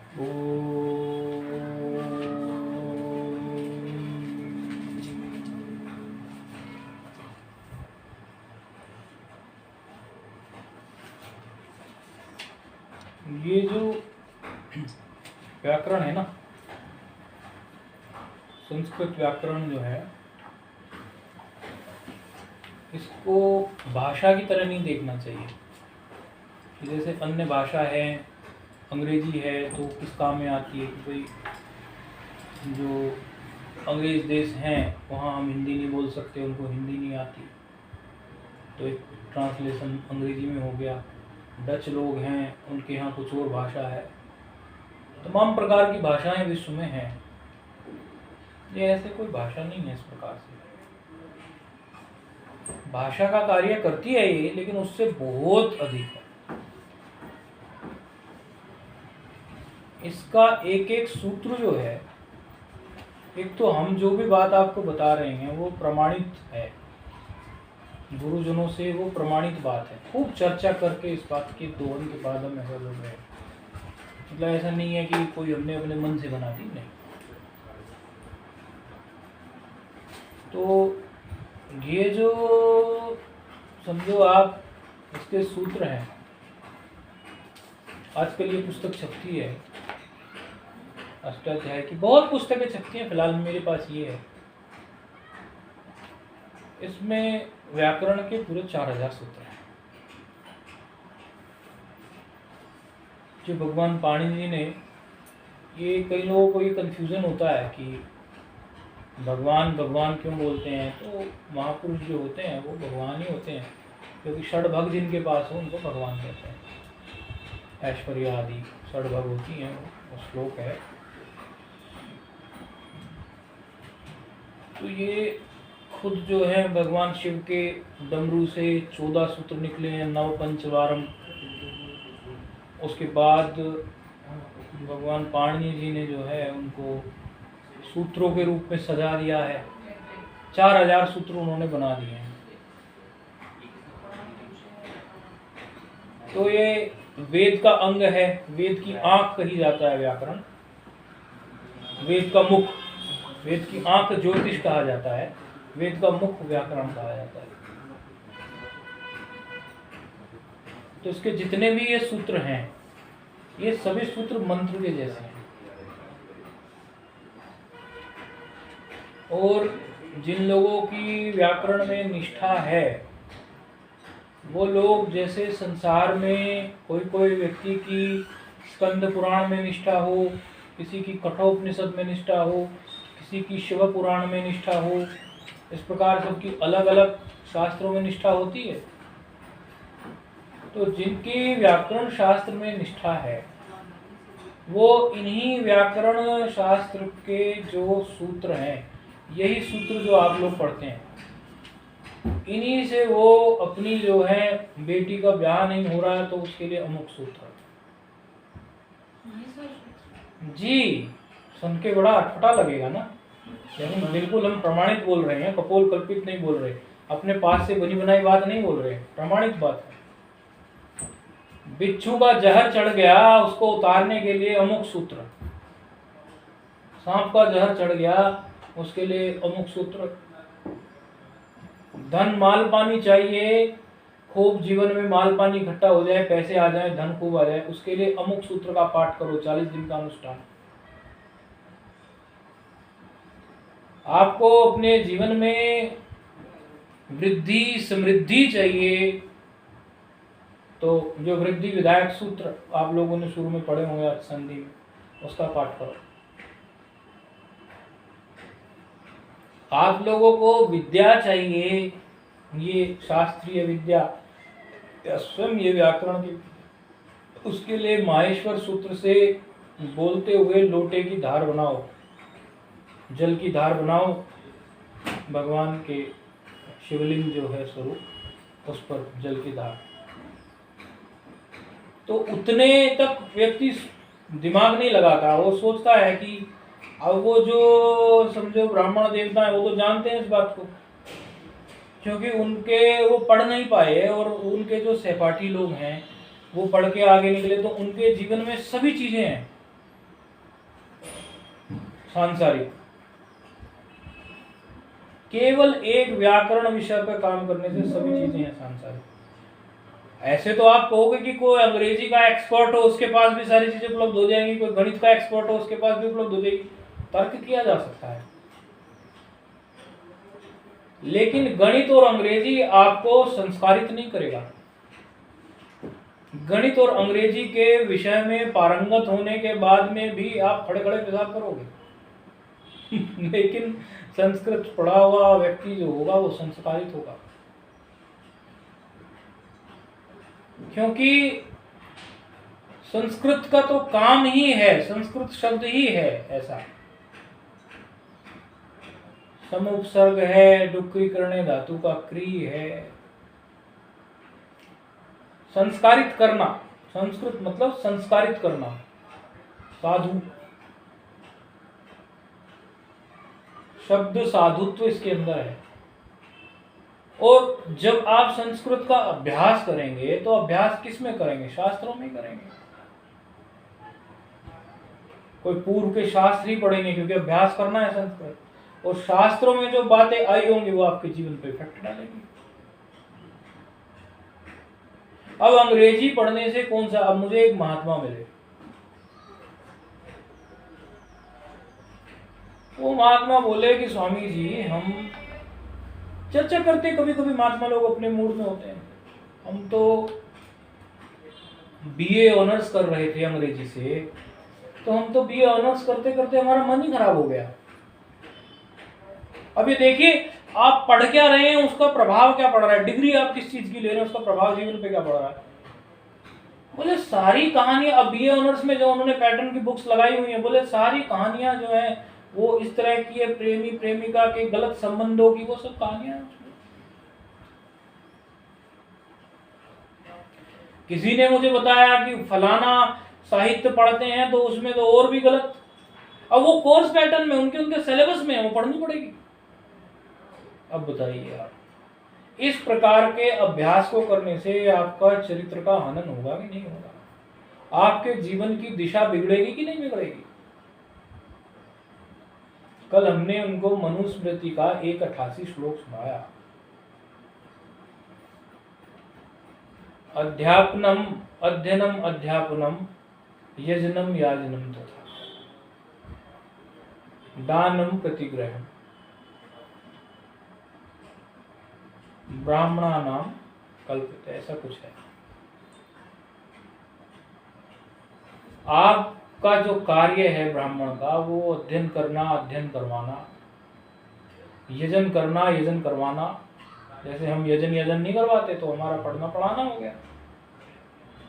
ये जो व्याकरण है ना, संस्कृत व्याकरण जो है, इसको भाषा की तरह नहीं देखना चाहिए। जैसे अन्य भाषा है, अंग्रेजी है तो किस काम में आती है कि भाई जो अंग्रेज देश हैं वहाँ हम हिंदी नहीं बोल सकते, उनको हिंदी नहीं आती, तो एक ट्रांसलेशन अंग्रेजी में हो गया। डच लोग हैं, उनके यहाँ कुछ और भाषा है। तमाम प्रकार की भाषाएं विश्व में हैं। ये ऐसे कोई भाषा नहीं है इस प्रकार से। भाषा का कार्य करती है ये, लेकिन उससे बहुत अधिक है। इसका एक एक सूत्र जो है, एक तो हम जो भी बात आपको बता रहे हैं वो प्रमाणित है, गुरुजनों से वो प्रमाणित बात है। खूब चर्चा करके इस बात के दोहन के बाद हम ऐसा बोल रहे हैं। मतलब ऐसा नहीं है कि कोई हमने अपने मन से बना दी, नहीं। तो ये जो समझो आप इसके सूत्र हैं, आजकल ये पुस्तक छपती है, अष्टाध्याय की बहुत पुस्तकें छपती हैं, फिलहाल मेरे पास ये है। इसमें व्याकरण के पूरे 4000 सूत्र हैं, जो भगवान पाणिनि ने। ये कई लोगों को ये कन्फ्यूज़न होता है कि भगवान भगवान क्यों बोलते हैं, तो महापुरुष जो होते हैं वो भगवान ही होते हैं, क्योंकि षडभग जिनके पास हो उनको भगवान कहते हैं। ऐश्वर्या आदि षडभग होती हैं, वो श्लोक है। तो ये खुद जो है भगवान शिव के डमरू से 14 सूत्र निकले हैं, नव पंचवारम। उसके बाद भगवान पाणिनि जी ने जो है उनको सूत्रों के रूप में सजा दिया है। 4000 सूत्र उन्होंने बना दिए हैं। तो ये वेद का अंग है, वेद की आंख कही जाता है व्याकरण, वेद का मुख, वेद की आंख ज्योतिष कहा जाता है, वेद का मुख व्याकरण कहा जाता है। तो इसके जितने भी ये सूत्र हैं, ये सभी सूत्र मंत्र के जैसे हैं। और जिन लोगों की व्याकरण में निष्ठा है, वो लोग जैसे संसार में कोई व्यक्ति की स्कंद पुराण में निष्ठा हो, किसी की कठोपनिषद में निष्ठा हो, किसी की शिव पुराण में निष्ठा हो, इस प्रकार सबकी अलग अलग शास्त्रों में निष्ठा होती है। तो जिनकी व्याकरण शास्त्र में निष्ठा है, वो इन्हीं व्याकरण शास्त्र के जो सूत्र हैं, यही सूत्र जो आप लोग पढ़ते हैं, इन्हीं से वो अपनी जो है बेटी का ब्याह नहीं हो रहा है तो उसके लिए अमुक सूत्र जी। सुन के बड़ा अटपटा लगेगा ना, लेकिन बिल्कुल हम प्रमाणित बोल रहे हैं, कपोल कल्पित नहीं बोल रहे, अपने पास से बनी बनाई बात नहीं बोल रहे, प्रमाणित बात है। बिच्छू का जहर चढ़ गया, उसको उतारने के लिए अमुक सूत्र। सांप का जहर चढ़ गया, उसके लिए अमुक सूत्र। धन माल पानी चाहिए, खूब जीवन में माल पानी इकट्ठा हो जाए, पैसे आ जाए, धन खूब आ जाए, उसके लिए अमुक सूत्र का पाठ करो, 40 दिन का अनुष्ठान। आपको अपने जीवन में वृद्धि समृद्धि चाहिए, तो जो वृद्धि विधायक सूत्र आप लोगों ने शुरू में पढ़े होंगे संधि में, उसका पाठ करो। आप लोगों को विद्या चाहिए, ये शास्त्रीय विद्या या स्वयं ये व्याकरण की, उसके लिए माहेश्वर सूत्र से बोलते हुए लोटे की धार बनाओ, जल की धार बनाओ, भगवान के शिवलिंग जो है स्वरूप, उस पर जल की धार। तो उतने तक व्यक्ति दिमाग नहीं लगाता, वो सोचता है कि अब वो जो समझो ब्राह्मण देवता है वो तो जानते हैं इस बात को, क्योंकि उनके वो पढ़ नहीं पाए, और उनके जो सहपाठी लोग हैं वो पढ़ के आगे निकले, तो उनके जीवन में सभी चीज़ें हैं, सांसारिक। केवल एक व्याकरण विषय पर काम करने से सभी चीजें हैं सांसारिक। ऐसे तो आप कहोगे कि कोई अंग्रेजी का एक्सपर्ट हो उसके पास भी सारी चीजें उपलब्ध हो जाएंगी, कोई गणित का एक्सपर्ट हो उसके पास भी उपलब्ध हो जाएगी, तर्क किया जा सकता है। लेकिन गणित और अंग्रेजी आपको संस्कारित नहीं करेगा। गणित और अंग्रेजी के विषय में पारंगत होने के बाद में भी आप खड़े खड़े पेशाब करोगे लेकिन संस्कृत पढ़ा हुआ व्यक्ति जो होगा वो संस्कारित होगा, क्योंकि संस्कृत का तो काम ही है, संस्कृत शब्द ही है ऐसा। समुपसर्ग है, डुक्रीकरण धातु का क्री है। संस्कारित करना, संस्कृत मतलब संस्कारित करना, साधु शब्द साधुत्व इसके अंदर है। और जब आप संस्कृत का अभ्यास करेंगे तो अभ्यास किस में करेंगे? शास्त्रों में करेंगे। कोई पूर्व के शास्त्र ही पढ़ेंगे क्योंकि अभ्यास करना है संस्कृत, और शास्त्रों में जो बातें आई होंगी वो आपके जीवन पे इफेक्ट डालेंगी। अब अंग्रेजी पढ़ने से कौन सा, अब मुझे एक महात्मा मिले, वो महात्मा बोले कि स्वामी जी हम चर्चा करते, कभी कभी महात्मा लोग अपने मूड में होते हैं, हम तो बीए ऑनर्स कर रहे थे अंग्रेजी से, तो हम तो बीए ऑनर्स करते करते हमारा मन ही खराब हो गया। अब ये देखिए आप पढ़ क्या रहे हैं, उसका प्रभाव क्या पड़ रहा है, डिग्री आप किस चीज की ले रहे हैं उसका प्रभाव जीवन पे क्या पड़ रहा है। बोले सारी कहानियां, अब बीए ऑनर्स में जो उन्होंने पैटर्न की बुक्स लगाई हुई हैं, बोले सारी कहानियां जो है वो इस तरह की है, प्रेमी प्रेमिका के गलत संबंधों की, वो सब कहानियां हैं। किसी ने मुझे बताया कि फलाना साहित्य पढ़ते हैं तो उसमें तो और भी गलत। अब वो कोर्स पैटर्न में उनके सिलेबस में वो पढ़नी पड़ेगी। अब बताइए आप, इस प्रकार के अभ्यास को करने से आपका चरित्र का हनन होगा कि नहीं होगा? आपके जीवन की दिशा बिगड़ेगी कि नहीं बिगड़ेगी? कल हमने उनको मनुस्मृति का 188 श्लोक सुनाया। अध्यापनम अध्ययनम अध्यापनम यजनम याजनम तथा दानम प्रतिग्रहम ब्राह्मणानाम कल्पित, ऐसा कुछ है। आपका जो कार्य है ब्राह्मण का, वो अध्ययन करना, अध्ययन करवाना, यजन करना, यजन करवाना। जैसे हम यजन नहीं करवाते तो हमारा पढ़ना पढ़ाना हो गया।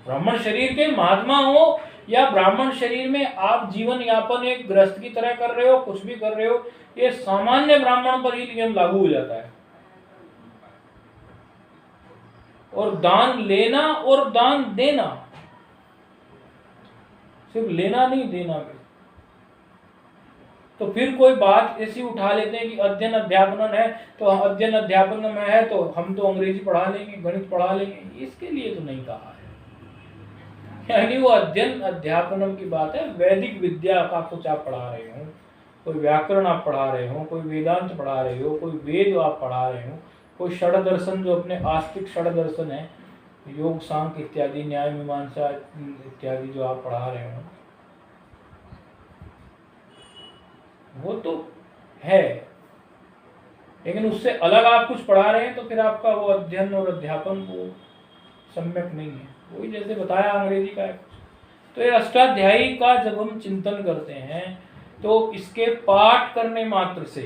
ब्राह्मण शरीर के महात्मा हो या ब्राह्मण शरीर में आप जीवन यापन एक गृहस्थ की तरह कर रहे हो, कुछ भी कर रहे हो, ये सामान्य ब्राह्मण पर ही नियम लागू हो जाता है। और दान लेना और दान देना, सिर्फ लेना नहीं देना भी। तो फिर कोई बात ऐसी उठा लेते हैं कि अध्ययन अध्यापन है, तो अध्ययन अध्यापन में है तो हम तो अंग्रेजी पढ़ा लेंगे, गणित पढ़ा लेंगे। इसके लिए तो नहीं कहा है। यानी वो अध्ययन अध्यापन की बात है, वैदिक विद्या का कुछ आप पढ़ा रहे हो, कोई व्याकरण आप पढ़ा रहे हो, कोई वेदांत पढ़ा रहे हो, कोई वेद आप पढ़ा रहे हो, कोई षड दर्शन जो अपने आस्तिक षड दर्शन है, योग सांख्य इत्यादि, न्याय मीमांसा इत्यादि जो आप पढ़ा रहे हो, वो तो है। लेकिन उससे अलग आप कुछ पढ़ा रहे हैं तो फिर आपका वो अध्ययन और अध्यापन वो सम्यक नहीं है। वही जैसे बताया अंग्रेजी का है। तो ये अष्टाध्यायी का जब हम चिंतन करते हैं तो इसके पाठ करने मात्र से,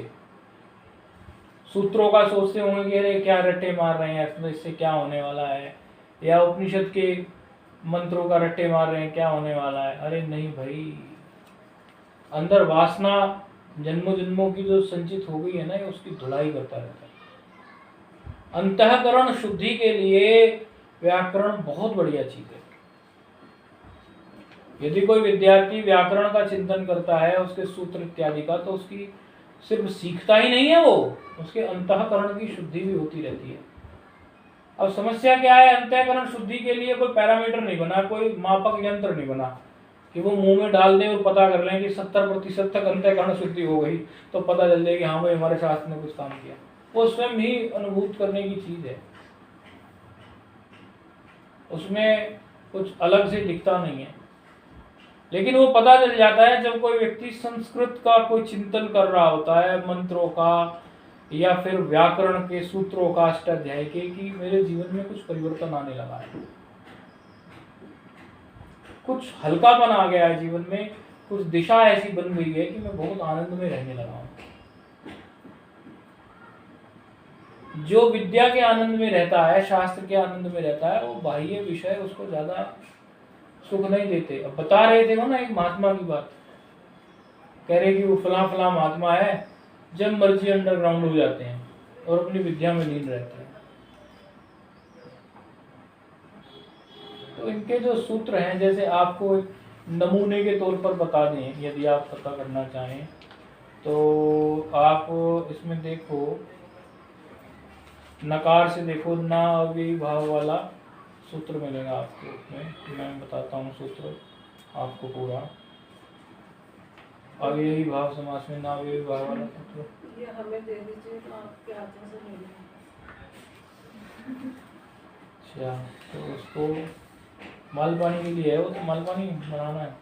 सूत्रों का सोचते होंगे कि अरे क्या रट्टे मार रहे हैं, तो इससे क्या होने वाला है, या उपनिषद के मंत्रों का रट्टे मार रहे हैं क्या होने वाला है। अरे नहीं भाई, अंदर वासना जन्मों जन्मों की जो संचित हो गई है ना, ये उसकी धुलाई करता रहता है। अंतःकरण शुद्धि के लिए व्याकरण बहुत बढ़िया चीज है। यदि कोई विद्यार्थी व्याकरण का चिंतन करता है, उसके सूत्र इत्यादि का, तो उसकी सिर्फ सीखता ही नहीं है, वो उसके अंतःकरण की शुद्धि भी होती रहती है। अब समस्या क्या है, अंतःकरण शुद्धि के लिए कोई पैरामीटर नहीं बना, कोई मापक यंत्र नहीं बना कि वो मुंह में डाल दें और पता कर लें कि 70% तक अंतःकरण शुद्धि हो गई, तो पता चल जाए कि हाँ भाई हमारे शास्त्र ने कुछ काम किया। वो स्वयं ही अनुभूत करने की चीज है, उसमें कुछ अलग से दिखता नहीं है। लेकिन वो पता चल जाता है जब कोई व्यक्ति संस्कृत का कोई चिंतन कर रहा होता है, मंत्रों का या फिर व्याकरण के सूत्रों का, अष्टाध्याय के, कि मेरे जीवन में कुछ परिवर्तन आने लगा है, कुछ हल्कापन आ गया है जीवन में, कुछ दिशा ऐसी बन गई है कि मैं बहुत आनंद में रहने लगा हूं। जो विद्या के आनंद में रहता है, शास्त्र के आनंद में रहता है, वो बाह्य विषय उसको ज्यादा सुख नहीं देते। अब बता रहे थे वो ना एक महात्मा की बात, कह रहे कि वो फला फला महात्मा है, जब मर्जी अंडरग्राउंड हो जाते हैं और अपनी विद्या में लीन रहते हैं। तो इनके जो सूत्र हैं, जैसे आपको एक नमूने के तौर पर बता दें, यदि आप पता करना चाहें तो आप इसमें देखो, नकार से देखो, ना अव्ययी भाव वाला सूत्र मिलेगा आपको। उसमें मैं बताता हूँ सूत्र आपको पूरा। अव्ययी भाव समास में ना अव्ययी भाव वाला सूत्र ये हमें दे दीजिए तो आपके हाथों से ले लेंगे। अच्छा, तो उसको मालपानी के लिए है, वो तो मालपानी बनाना है,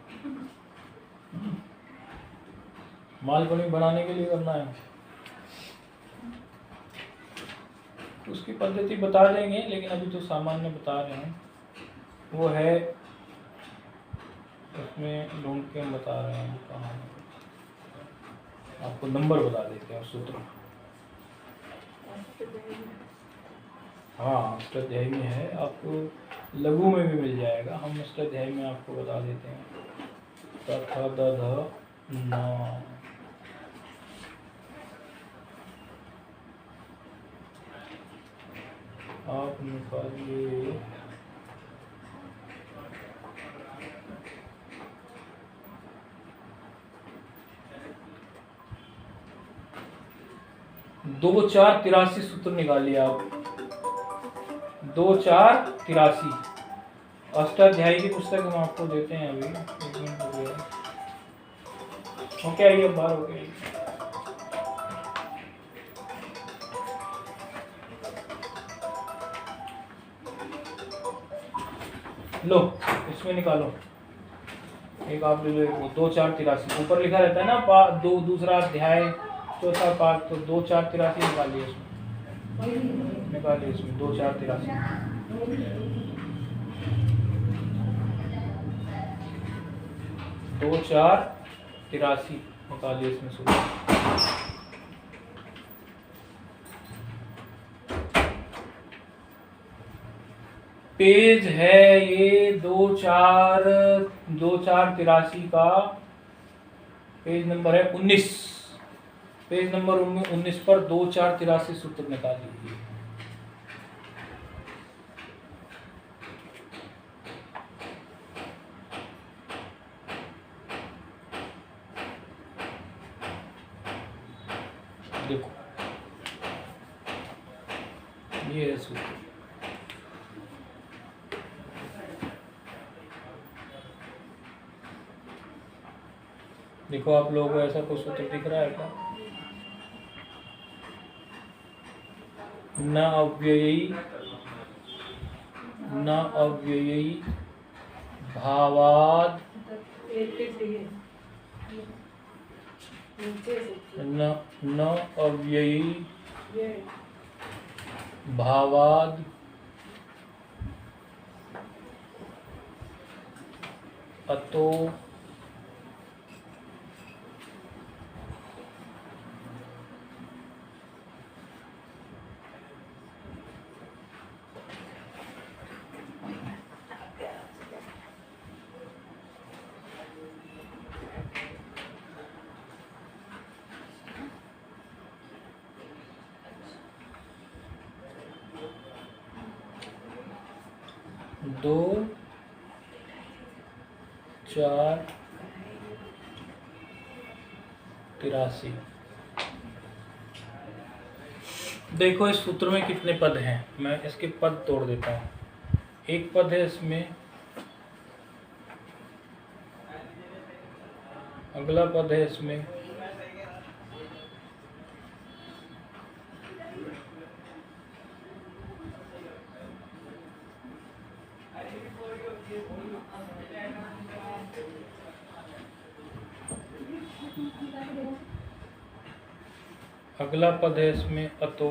मालपानी बनाने के लिए करना है, उसकी पद्धति बता देंगे, लेकिन अभी तो सामान्य बता रहे हैं। वो है उसमें ढूंढ के हम बता रहे हैं कहाँ, आपको नंबर बता देते हैं सूत्र। हाँ, अष्टाध्यायी में है, आपको लघु में भी मिल जाएगा, हम अष्टाध्यायी में आपको बता देते हैं। तथा दध न, आप निकालिए दो चार 83 सूत्र निकालिए आप, 2 4 83। अष्टाध्यायी की पुस्तक हम आपको देते हैं अभी, एक मिनट हो गया। ओके, आइए बाहर हो गए। लो, इसमें निकालो, एक आप ले लो, वो 2 4 83 ऊपर लिखा रहता है ना, दो दूसरा अध्याय चौथा पाठ, तो 2 4 83 निकालिए इसमें, निकालिए इसमें 2 4 83, 2 4 83 निकालिए इसमें सूत्र। पेज है ये 2 4 83 का, पेज नंबर है 19, पेज नंबर 19 पर 2 4 83 सूत्र निकाल लीजिए। देखो ये है सूत्र, देखो आप लोगों को ऐसा कोई सूत्र दिख रहा है क्या? न अव्ययी भावाद न अव्ययी भावाद अतो दो चार 83। देखो इस सूत्र में कितने पद हैं, मैं इसके पद तोड़ देता हूँ। एक पद है इसमें अगला पद है इसमें अतो।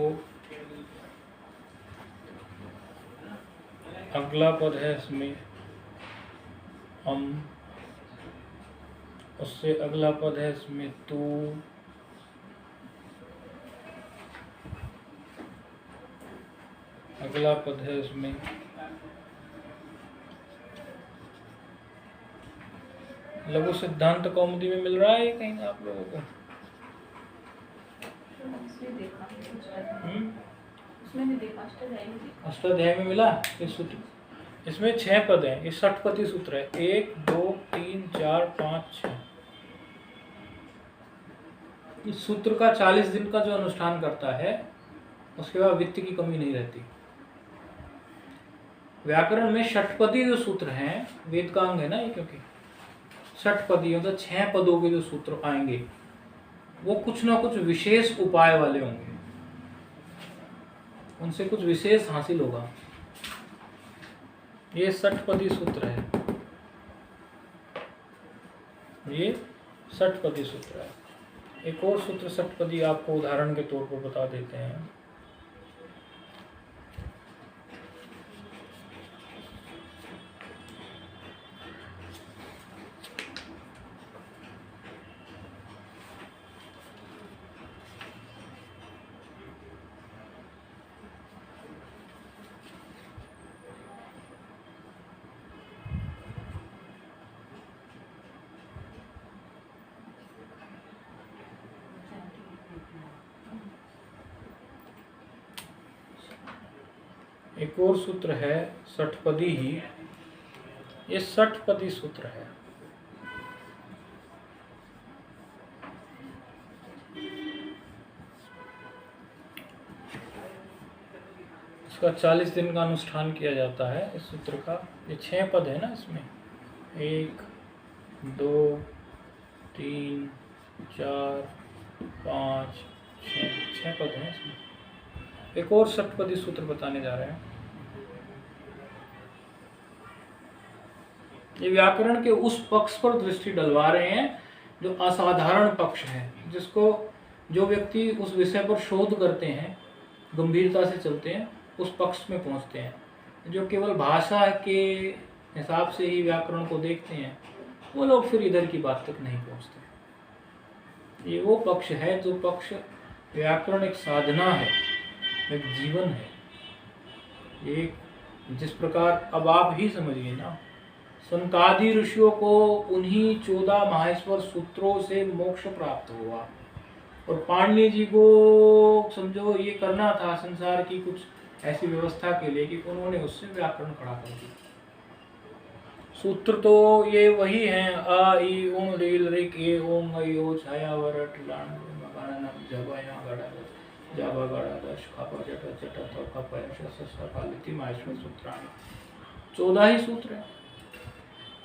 अगला पद है इसमें अम। उससे अगला पद है इसमें तू। अगला पद है इसमें लघु सिद्धांत कौमुदी में मिल रहा है कहीं आप लोगों को? उसमें नहीं देखा, अष्टाध्यायी में मिला। इस सूत्र इसमें 6 पद हैं। ये षटपदी सूत्र है। 1 2 3 4 5 6। इस सूत्र का 40 दिन का जो अनुष्ठान करता है उसके बाद वित्त की कमी नहीं रहती। व्याकरण में षटपदी जो सूत्र हैं, वेद का अंग है ना ये, क्योंकि षटपदी मतलब 6 पदों के जो सूत्र आएंगे वो कुछ ना कुछ विशेष उपाय वाले होंगे, उनसे कुछ विशेष हासिल होगा। ये षटपदी सूत्र है, ये षटपदी सूत्र है। एक और सूत्र षटपदी आपको उदाहरण के तौर पर बता देते हैं। एक और सूत्र है षटपदी ही, ये षटपदी सूत्र है। इसका 40 दिन का अनुष्ठान किया जाता है इस सूत्र का। ये 6 पद है ना इसमें, 1 2 3 4 5 6 पद हैं इसमें। एक और षटपदी सूत्र बताने जा रहे हैं। ये व्याकरण के उस पक्ष पर दृष्टि डलवा रहे हैं जो असाधारण पक्ष है, जिसको जो व्यक्ति उस विषय पर शोध करते हैं, गंभीरता से चलते हैं, उस पक्ष में पहुंचते हैं। जो केवल भाषा के हिसाब से ही व्याकरण को देखते हैं, वो लोग फिर इधर की बात तक नहीं पहुंचते। ये वो पक्ष है जो पक्ष व्याकरण एक साधना है, एक जीवन है। ये जिस प्रकार अब आप ही समझिए ना, सनकादि ऋषियों को उन्हीं 14 माहेश्वर सूत्रों से मोक्ष प्राप्त हुआ, और पाणिनि जी को समझो ये करना था संसार की कुछ ऐसी व्यवस्था के लिए कि उन्होंने उससे व्याकरण खड़ा कर दिया। सूत्र तो ये वही हैं, आ ई ओम रील रिक ए ओम ऐ ओ छाया वरट लाण मकान जबाया गड़ा जाबा गड़ा दश खापा जटा जटा तो खापा शस्त्र कालिति माहेश्वर सूत्राणि। 14 ही सूत्र हैं।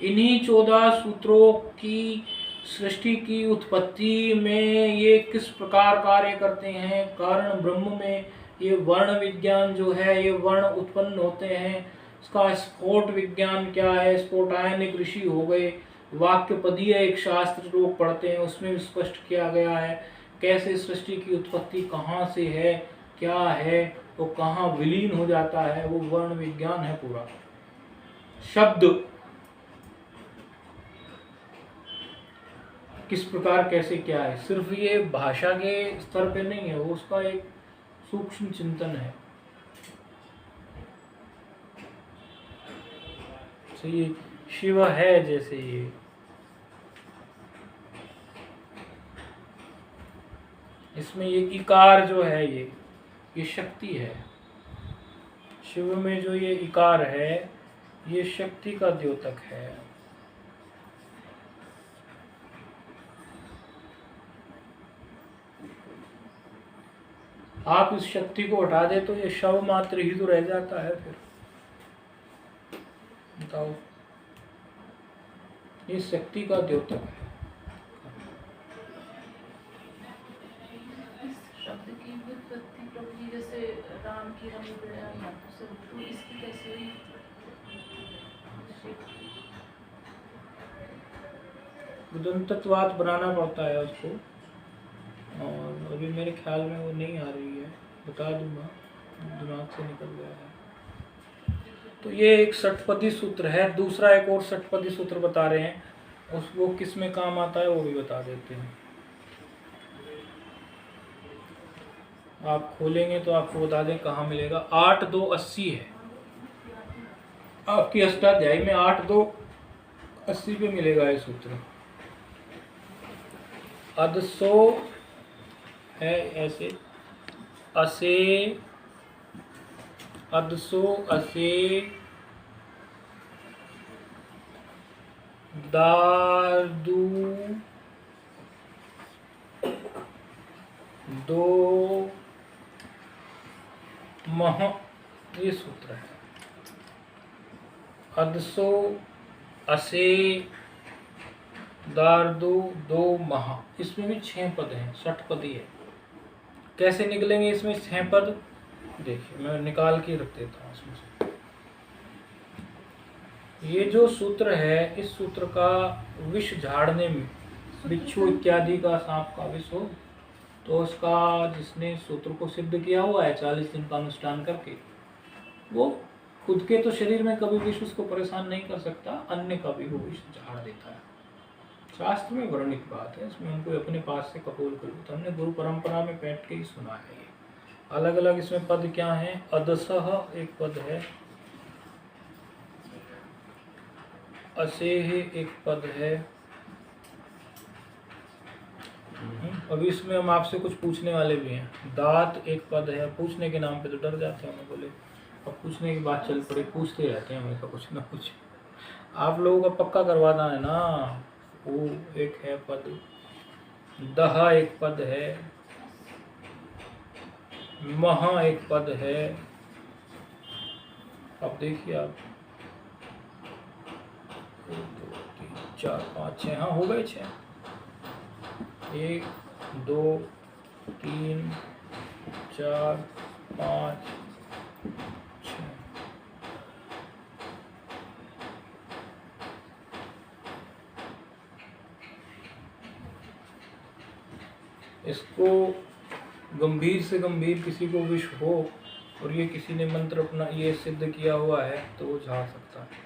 इन्हीं 14 सूत्रों की सृष्टि की उत्पत्ति में ये किस प्रकार कार्य करते हैं, कारण ब्रह्म में ये वर्ण विज्ञान जो है, ये वर्ण उत्पन्न होते हैं, इसका स्फोट विज्ञान क्या है, स्फोटायनिक ऋषि हो गए, वाक्यपदीय एक शास्त्र लोग पढ़ते हैं, उसमें भी स्पष्ट किया गया है कैसे सृष्टि की उत्पत्ति कहाँ से है, क्या है, वो कहाँ विलीन हो जाता है, वो वर्ण विज्ञान है पूरा। शब्द किस प्रकार कैसे क्या है, सिर्फ ये भाषा के स्तर पे नहीं है, वो उसका एक सूक्ष्म चिंतन है। तो ये शिव है, जैसे ये इसमें ये इकार जो है, ये शक्ति है। शिव में जो ये इकार है, ये शक्ति का द्योतक है। आप इस शक्ति को हटा दे तो ये शव मात्र ही तो रह जाता है। फिर बताओ, ये शक्ति का द्योतक है। उत्पत्ति प्रभु जी जैसे राम की रमी गया मातु से, तो इसकी कैसे हुई? उदंतत्वात बनाना पड़ता है उसको, और अभी मेरे ख्याल में वो नहीं आ रही है, बता दूंगा, दिमाग से निकल गया है। तो ये एक षटपदी सूत्र है। दूसरा एक और षटपदी सूत्र बता रहे हैं, उसको किस में काम आता है वो भी बता देते हैं। आप खोलेंगे तो आपको बता दें कहाँ मिलेगा। 8-2-80 है आपकी अष्टाध्यायी में, 8-2-80 पे मिलेगा ये सूत्र। अदसो है ऐसे, असे, अदसो, असे, दादू, दो मह, ये सूत्र है। अदसो, असे, दार्दो, दो महा, इसमें भी 6 पद हैं, षटपदी है। कैसे निकलेंगे इसमें 6 पद? देखिए मैं निकाल के रख देता हूँ इसमें से। ये जो सूत्र है, इस सूत्र का विष झाड़ने में, बिच्छू इत्यादि का, सांप का विष हो, तो उसका जिसने सूत्र को सिद्ध किया हुआ है 40 दिन का अनुष्ठान करके, वो खुद के तो शरीर में कभी विष उसको परेशान नहीं कर सकता, अन्य का भी वो विष झाड़ देता है। शास्त्र में वर्णित बात है, इसमें हमको अपने पास से कबूल कर लो। तो हमने गुरु परंपरा में बैठ के ही सुना है। ये अलग अलग इसमें पद क्या हैं? अदसह एक पद है, असेह एक पद है। अभी इसमें हम आपसे कुछ पूछने वाले भी हैं। दात एक पद है। पूछने के नाम पे तो डर जाते हैं, हमें बोले अब पूछने की बात चल पड़ी, पूछते रहते हैं हमेशा कुछ ना कुछ। आप लोगों का पक्का करवाना है ना। वो एक है पद, दहा एक पद है, महा एक पद है। अब देखिए आप 1 2 3 4 5 6, हाँ हो गए 6। 1 2 3 4 5 6। इसको गंभीर से गंभीर किसी को विष हो और ये किसी ने मंत्र अपना ये सिद्ध किया हुआ है तो वो झाड़ सकता है।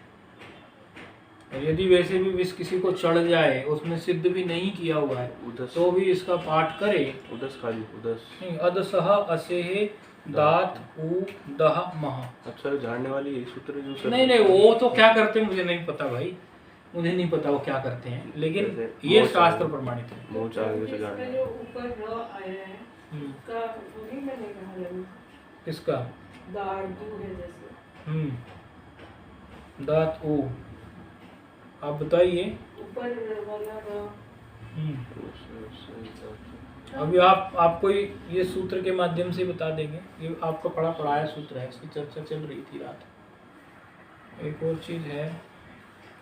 और यदि वैसे भी विष किसी को चढ़ जाए, उसमें सिद्ध भी नहीं किया हुआ है, तो भी इसका पाठ करे। उदस खाली उदस नहीं, अदसह, असेह, दात, उ, दह, महा। अच्छा झाड़ने वाली यही सूत्र जो सर? नहीं नहीं, वो तो क्या करते हैं मुझे नहीं पता भाई, मुझे नहीं पता वो क्या करते हैं, लेकिन ये शास्त्र प्रमाणित है। मुंह चाहे से इसका झाड़ने। जो ऊपर र आया है, उसका वही मैंने कहा लगी, किसका? दार्दू है जैसे। दात, उ, आप बताइए। ऊपर वाला र। अभी आपको ये सूत्र के माध्यम से बता देंगे। ये आपका पढ़ा पढ़ाया सूत्र है, इसकी चर्चा चल रही थी रात। एक और चीज है,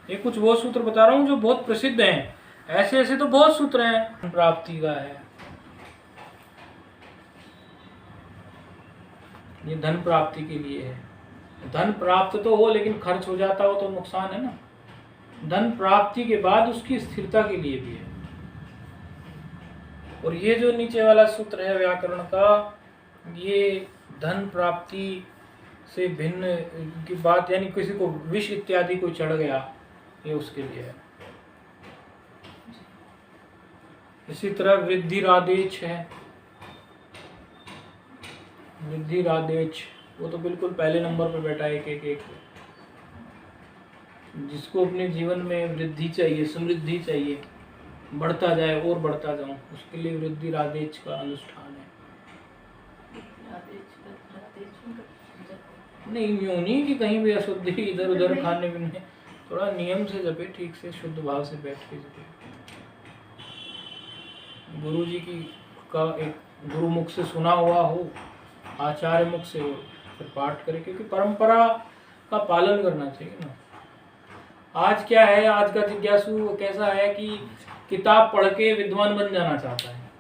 ये कुछ वो सूत्र बता रहा हूँ जो बहुत प्रसिद्ध हैं। ऐसे ऐसे तो बहुत सूत्र हैं। प्राप्ति का है, ये धन प्राप्ति के लिए है। धन प्राप्त तो हो लेकिन खर्च हो जाता हो तो नुकसान है ना। धन प्राप्ति के बाद उसकी स्थिरता के लिए भी है। और ये जो नीचे वाला सूत्र है व्याकरण का, ये धन प्राप्ति से भिन्न की बात, यानी किसी को विष इत्यादि कोई चढ़ गया, ये उसके लिए है। इसी तरह वृद्धिरादेश है। वृद्धिरादेश वो तो बिल्कुल पहले नंबर पर बैठा है। एक जिसको अपने जीवन में वृद्धि चाहिए, समृद्धि चाहिए, बढ़ता जाए और बढ़ता जाऊं, उसके लिए वृद्धिरादेश का अनुष्ठान है। नहीं यूं नहीं कि कहीं भी अशुद्धि इधर उधर खाने पीने, थोड़ा नियम से जपे, ठीक से शुद्ध भाव से बैठ के जपे। गुरु जी की का एक गुरु मुख से सुना हुआ हो, आचार्य मुख से हो, फिर पाठ करे, क्योंकि परंपरा का पालन करना चाहिए ना। आज क्या है, आज का जिज्ञासु कैसा है कि किताब पढ़ के विद्वान बन जाना चाहता है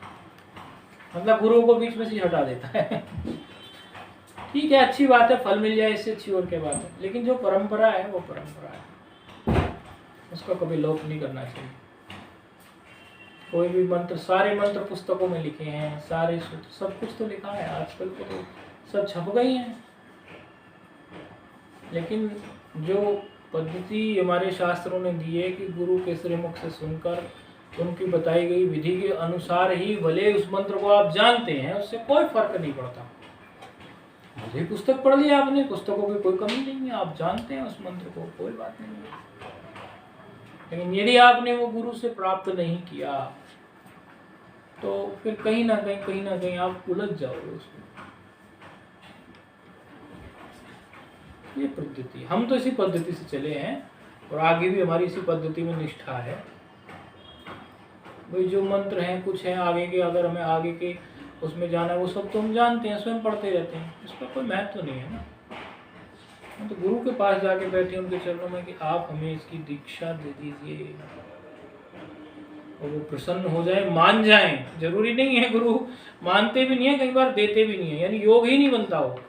मतलब गुरु को बीच में से हटा देता है। ठीक है, अच्छी बात है, फल मिल जाए इससे अच्छी और क्या बात है, लेकिन जो परंपरा है वो परंपरा है, उसका कभी लोप नहीं करना चाहिए। कोई भी मंत्र, सारे मंत्र पुस्तकों में लिखे हैं, सारे सूत्र सब कुछ तो लिखा है, आजकल तो सब छप गई हैं, लेकिन जो पद्धति हमारे शास्त्रों ने दी है कि गुरु के श्रीमुख से सुनकर उनकी बताई गई विधि के अनुसार ही भले उस मंत्र को आप जानते हैं, उससे कोई फर्क नहीं पड़ता। मुझे पुस्तक पढ़ लिया आपने, पुस्तकों की कोई कमी नहीं है, आप जानते हैं उस मंत्र को, कोई बात नहीं है। लेकिन यदि आपने वो गुरु से प्राप्त नहीं किया तो फिर कहीं ना कहीं आप उलझ जाओगे उसमें। ये पद्धति, हम तो इसी पद्धति से चले हैं और आगे भी हमारी इसी पद्धति में निष्ठा है। भाई जो मंत्र हैं कुछ हैं आगे के, अगर हमें आगे के उसमें जाना है वो सब तो हम जानते हैं, स्वयं पढ़ते रहते हैं, इसका कोई महत्व नहीं है ना। हम तो गुरु के पास जाके बैठे उनके चरणों में कि आप हमें इसकी दीक्षा दे दीजिए, और वो प्रसन्न हो जाए, मान जाए। जरूरी नहीं है, गुरु मानते भी नहीं है, कई बार देते भी नहीं है, यानी योग ही नहीं बनता हो,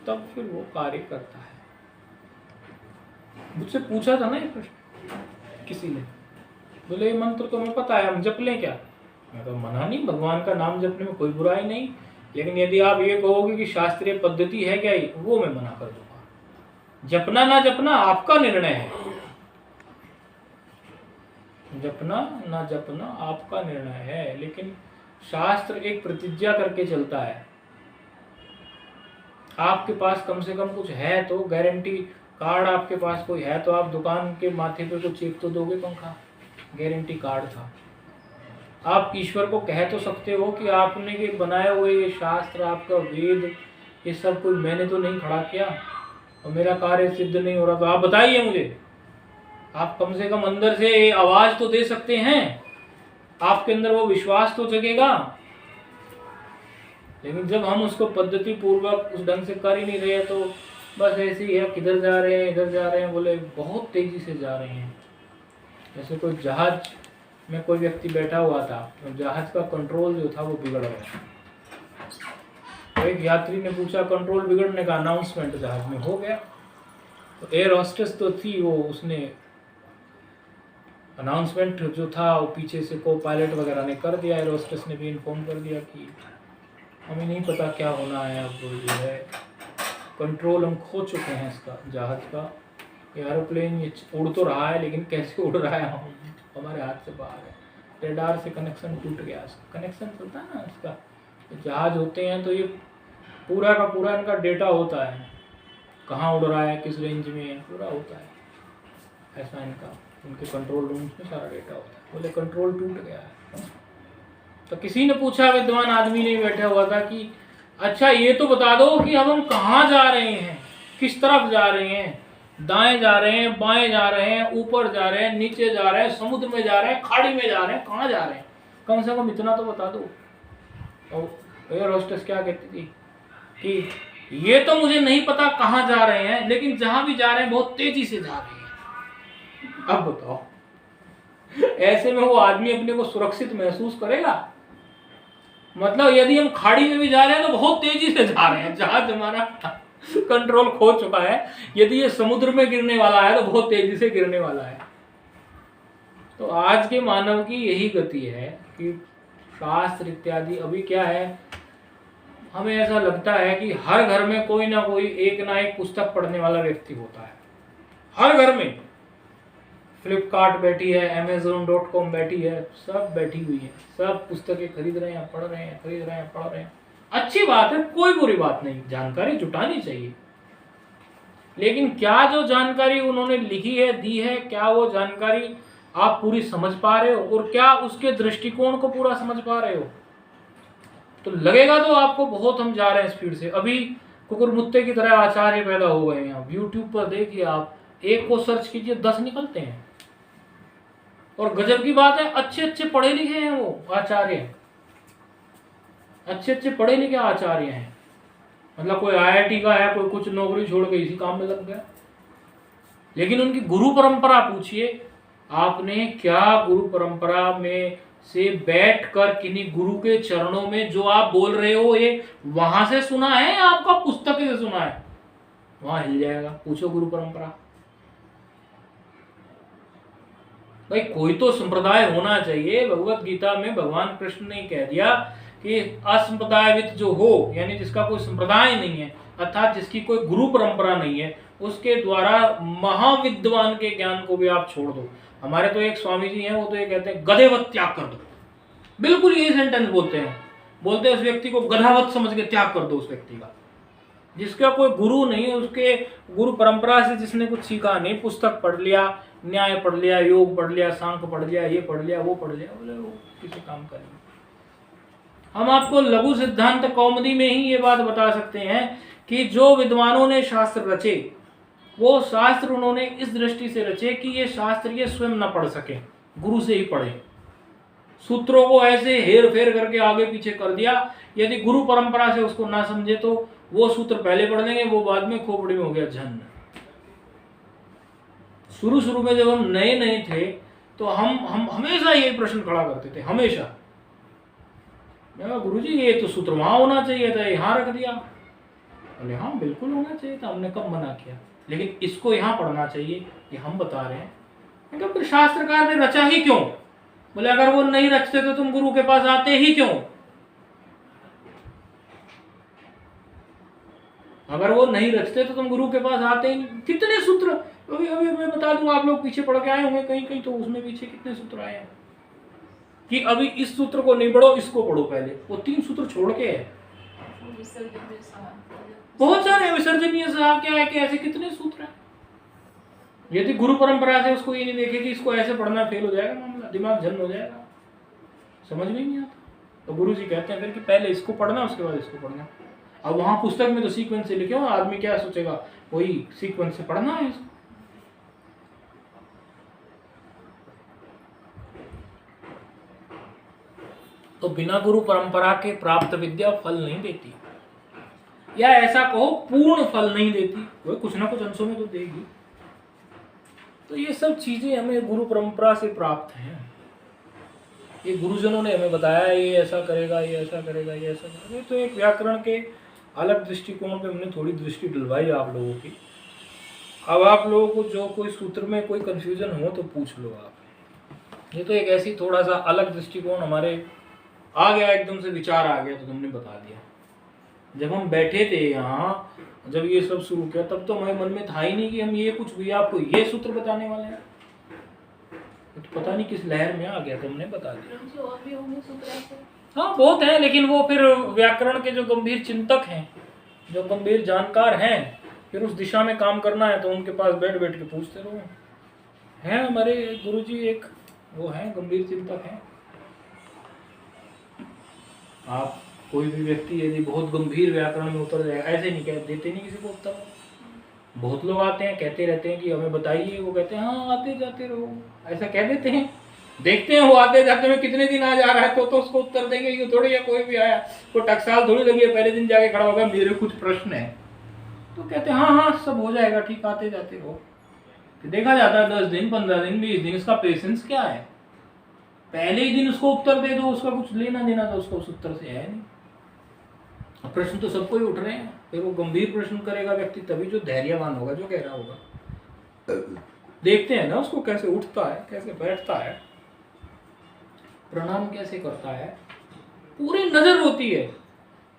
तब फिर वो कार्य करता है। मुझसे पूछा था ना ये प्रश्न किसी ने, बोले ये मंत्र तो हमें पता है, हम जप लें क्या? मैं तो मना नहीं, भगवान का नाम जपने में कोई बुराई नहीं, लेकिन यदि आप ये कहोगे कि शास्त्रीय पद्धति है क्या ये, वो मैं मना कर दूंगा। जपना ना जपना आपका निर्णय है, जपना ना जपना आपका निर्णय है, लेकिन शास्त्र एक प्रतिज्ञा करके चलता है। आपके पास कम से कम कुछ है तो, गारंटी कार्ड आपके पास कोई है तो आप दुकान के माथे पे कुछ एक तो दोगे पंखा, गारंटी कार्ड था। आप ईश्वर को कह तो सकते हो कि आपने के बनाए हुए ये शास्त्र, आपका वेद, ये सब कोई मैंने तो नहीं खड़ा किया और मेरा कार्य सिद्ध नहीं हो रहा, तो आप बताइए मुझे। आप कम से कम अंदर से आवाज तो दे सकते हैं, आपके अंदर वो विश्वास तो जगेगा। लेकिन जब हम उसको पद्धति पूर्वक उस ढंग से कर ही नहीं रहे तो बस ऐसे ही है, किधर जा रहे हैं इधर जा रहे हैं, बोले बहुत तेजी से जा रहे हैं। जैसे कोई जहाज में कोई व्यक्ति बैठा हुआ था, तो जहाज का कंट्रोल जो था वो बिगड़ गया। तो एक यात्री ने पूछा कंट्रोल बिगड़ने का, अनाउंसमेंट जहाज में हो गया। तो एयर होस्टेस तो थी, वो उसने अनाउंसमेंट जो था वो पीछे से को पायलट वगैरह ने कर दिया, एयर होस्टेस ने भी इन्फॉर्म कर दिया कि हमें नहीं पता क्या होना है, अब जो है कंट्रोल हम खो चुके हैं इसका, जहाज का। एरोप्लेन ये उड़ तो रहा है लेकिन कैसे उड़ रहा है हमारे हाथ से बाहर है। रेडार से कनेक्शन टूट गया, इसका कनेक्शन चलता है ना इसका। जहाज होते हैं तो ये पूरा का पूरा इनका डेटा होता है, कहाँ उड़ रहा है, किस रेंज में है, पूरा होता है। ऐसा इनका, उनके कंट्रोल रूम में सारा डेटा होता है। बोले कंट्रोल टूट गया है। तो किसी ने पूछा, विद्वान आदमी ने बैठा हुआ था, कि अच्छा ये तो बता दो कि अब हम कहाँ जा रहे हैं, किस तरफ जा रहे हैं, दाएं जा रहे हैं, बाएं जा रहे हैं, ऊपर जा रहे हैं, नीचे जा रहे हैं, समुद्र में जा रहे हैं, खाड़ी में जा रहे हैं, कहाँ जा रहे हैं, कम से कम इतना तो बता दो। और एयर होस्टेस क्या कहती थी कि ये तो मुझे नहीं पता कहाँ जा रहे हैं, लेकिन जहां भी जा रहे हैं बहुत तेजी से जा रहे हैं। अब बताओ, ऐसे में वो आदमी अपने को सुरक्षित महसूस करेगा? मतलब यदि हम खाड़ी में भी जा रहे हैं तो बहुत तेजी से जा रहे हैं, जहाज हमारा कंट्रोल खो चुका है। यदि ये समुद्र में गिरने वाला है तो बहुत तेजी से गिरने वाला है। तो आज के मानव की यही गति है कि शास्त्र इत्यादि, अभी क्या है, हमें ऐसा लगता है कि हर घर में कोई ना कोई एक ना एक पुस्तक पढ़ने वाला व्यक्ति होता है। हर घर में फ्लिपकार्ट बैठी है, Amazon.com बैठी है, सब बैठी हुई है, सब पुस्तकें खरीद रहे हैं, पढ़ रहे हैं, खरीद रहे हैं, पढ़ रहे हैं। अच्छी बात है, कोई बुरी बात नहीं, जानकारी जुटानी चाहिए। लेकिन क्या जो जानकारी उन्होंने लिखी है, दी है, क्या वो जानकारी आप पूरी समझ पा रहे हो, और क्या उसके दृष्टिकोण को पूरा समझ पा रहे हो? तो लगेगा तो आपको बहुत हम जा रहे हैं स्पीड से। अभी कुकुरमुत्ते की तरह आचार्य पैदा हो गए हैं। यूट्यूब पर देखिए आप, एक को सर्च कीजिए 10 निकलते हैं। और गजब की बात है, अच्छे अच्छे पढ़े लिखे हैं वो आचार्य, अच्छे अच्छे पढ़े लिखे आचार्य हैं। मतलब कोई IIT का है, कोई कुछ नौकरी छोड़ के इसी काम में लग गया। लेकिन उनकी गुरु परंपरा पूछिए, आपने क्या गुरु परंपरा में से बैठकर किन्हीं गुरु के चरणों में जो आप बोल रहे हो ये वहां से सुना है या आपका पुस्तक से सुना है? वहां हिल जाएगा। पूछो गुरु परंपरा। भाई कोई तो संप्रदाय होना चाहिए। भगवत गीता में भगवान कृष्ण ने कह दिया कि असंप्रदायवित जो हो, यानी जिसका कोई संप्रदाय नहीं है, अर्थात जिसकी कोई गुरु परंपरा नहीं है, उसके द्वारा महाविद्वान के ज्ञान को भी आप छोड़ दो। हमारे तो एक स्वामी जी हैं, वो तो ये कहते हैं गधेवत त्याग कर दो। बिल्कुल यही सेंटेंस बोलते हैं उस व्यक्ति को गधावत समझ के त्याग कर दो। उस व्यक्ति का जिसका कोई गुरु नहीं है, उसके गुरु परंपरा से जिसने कुछ सीखा नहीं, पुस्तक पढ़ लिया, न्याय पढ़ लिया, योग पढ़ लिया, सांख्य पढ़ लिया, ये पढ़ लिया, वो पढ़ लिया, बोले वो किसी काम करेंगे। हम आपको लघु सिद्धांत कौमुदी में ही ये बात बता सकते हैं कि जो विद्वानों ने शास्त्र रचे, वो शास्त्र उन्होंने इस दृष्टि से रचे कि ये शास्त्र ये स्वयं न पढ़ सके, गुरु से ही पढ़े। सूत्रों को ऐसे हेर फेर करके आगे पीछे कर दिया। यदि गुरु परंपरा से उसको ना समझे तो वो सूत्र पहले पढ़ लेंगे, वो बाद में खोपड़ी में हो गया झन। शुरू में जब हम नए नए थे तो हम हमेशा यही प्रश्न खड़ा करते थे, हमेशा। मैं गुरुजी ये तो सूत्र वहां होना चाहिए था, यहाँ रख दिया। बोले हाँ बिल्कुल होना चाहिए था, हमने कब मना किया, लेकिन इसको यहाँ पढ़ना चाहिए, ये हम बता रहे हैं। क्योंकि फिर शास्त्रकार ने रचा ही क्यों? बोले अगर वो नहीं रचते तो तुम गुरु के पास आते ही क्यों? अगर वो नहीं रचते तो तुम गुरु के पास आते ही नहीं। कितने सूत्र अभी अभी मैं बता दूं, आप लोग पीछे पढ़ के आए होंगे कहीं कहीं, तो उसमें पीछे कितने सूत्र आए हैं कि अभी इस सूत्र को नहीं पढ़ो, इसको पढ़ो पहले। वो 3 सूत्र छोड़ के है। बहुत सारे विसर्जनीय साहब क्या है कि ऐसे कितने सूत्र हैं। यदि गुरु परंपरा से उसको ये नहीं देखे कि इसको ऐसे पढ़ना, फेल हो जाएगा मामला, दिमाग झन हो जाएगा, समझ में नहीं आता। तो गुरु जी कहते हैं फिर कि पहले इसको पढ़ना, उसके बाद इसको पढ़ना। अब वहां पुस्तक में तो सीक्वेंस से लिखे हो, आदमी क्या सोचेगा वही सीक्वेंस से पढ़ना है इसको। तो बिना गुरु परंपरा के प्राप्त विद्या फल नहीं देती, या ऐसा कहो पूर्ण फल नहीं देती, वो कुछ ना कुछ अंशों में तो देगी। तो ये सब चीजें हमें गुरु परंपरा से प्राप्त हैं। ये गुरुजनों ने हमें बताया ये ऐसा करेगा, ये ऐसा करेगा, ये ऐसा करेगा। तो एक व्याकरण के अलग दृष्टिकोण पे हमने थोड़ी दृष्टि डलवाई आप लोगों की। अब आप लोगों को जो कोई सूत्र में कोई कंफ्यूजन हो तो पूछ लो आप। ये तो एक ऐसी थोड़ा सा अलग दृष्टिकोण हमारे आ गया, एकदम से विचार आ गया तो तुमने बता दिया। जब हम बैठे थे यहाँ, जब ये सब शुरू किया, तब तो हमारे मन में था ही नहीं कि हम ये कुछ भी आपको ये सूत्र बताने वाले हैं। तो पता नहीं किस लहर में आ गया, तुमने बता दिया। और भी होंगे सूत्र ऐसे? हाँ बहुत है, लेकिन वो फिर व्याकरण के जो गंभीर चिंतक हैं, जो गंभीर जानकार हैं, फिर उस दिशा में काम करना है तो उनके पास बैठ बैठ के पूछते रहो। हैं हमारे गुरुजी एक वो हैं, गंभीर चिंतक हैं। आप कोई भी व्यक्ति यदि बहुत गंभीर व्याकरण में उतर जाए, ऐसे नहीं कह देते नहीं किसी को उत्तर। बहुत लोग आते हैं कहते रहते हैं कि हमें बताइए, वो कहते हैं हाँ आते जाते रहो, ऐसा कह देते हैं। देखते हैं वो आते जाते में कितने दिन आ जा रहा है तो उसको उत्तर देंगे। ये थोड़ी है कोई भी आया तो टकसाल थोड़ी लगी है, पहले दिन जाके खड़ा होगा मेरे कुछ प्रश्न है तो कहते हैं हाँ हाँ सब हो जाएगा ठीक, आते जाते रहो। तो देखा जाता है 10 दिन 15 दिन 20 दिन, इसका पेशेंस क्या है? पहले ही दिन उसको उत्तर दे दो, उसका कुछ लेना देना तो उसको उस उत्तर से है नहीं। प्रश्न तो सबको ही उठ रहे हैं, फिर वो गंभीर प्रश्न करेगा व्यक्ति तभी जो धैर्यवान होगा, जो कह रहा होगा। देखते हैं ना उसको कैसे उठता है, कैसे बैठता है, प्रणाम कैसे करता है, पूरी नजर होती है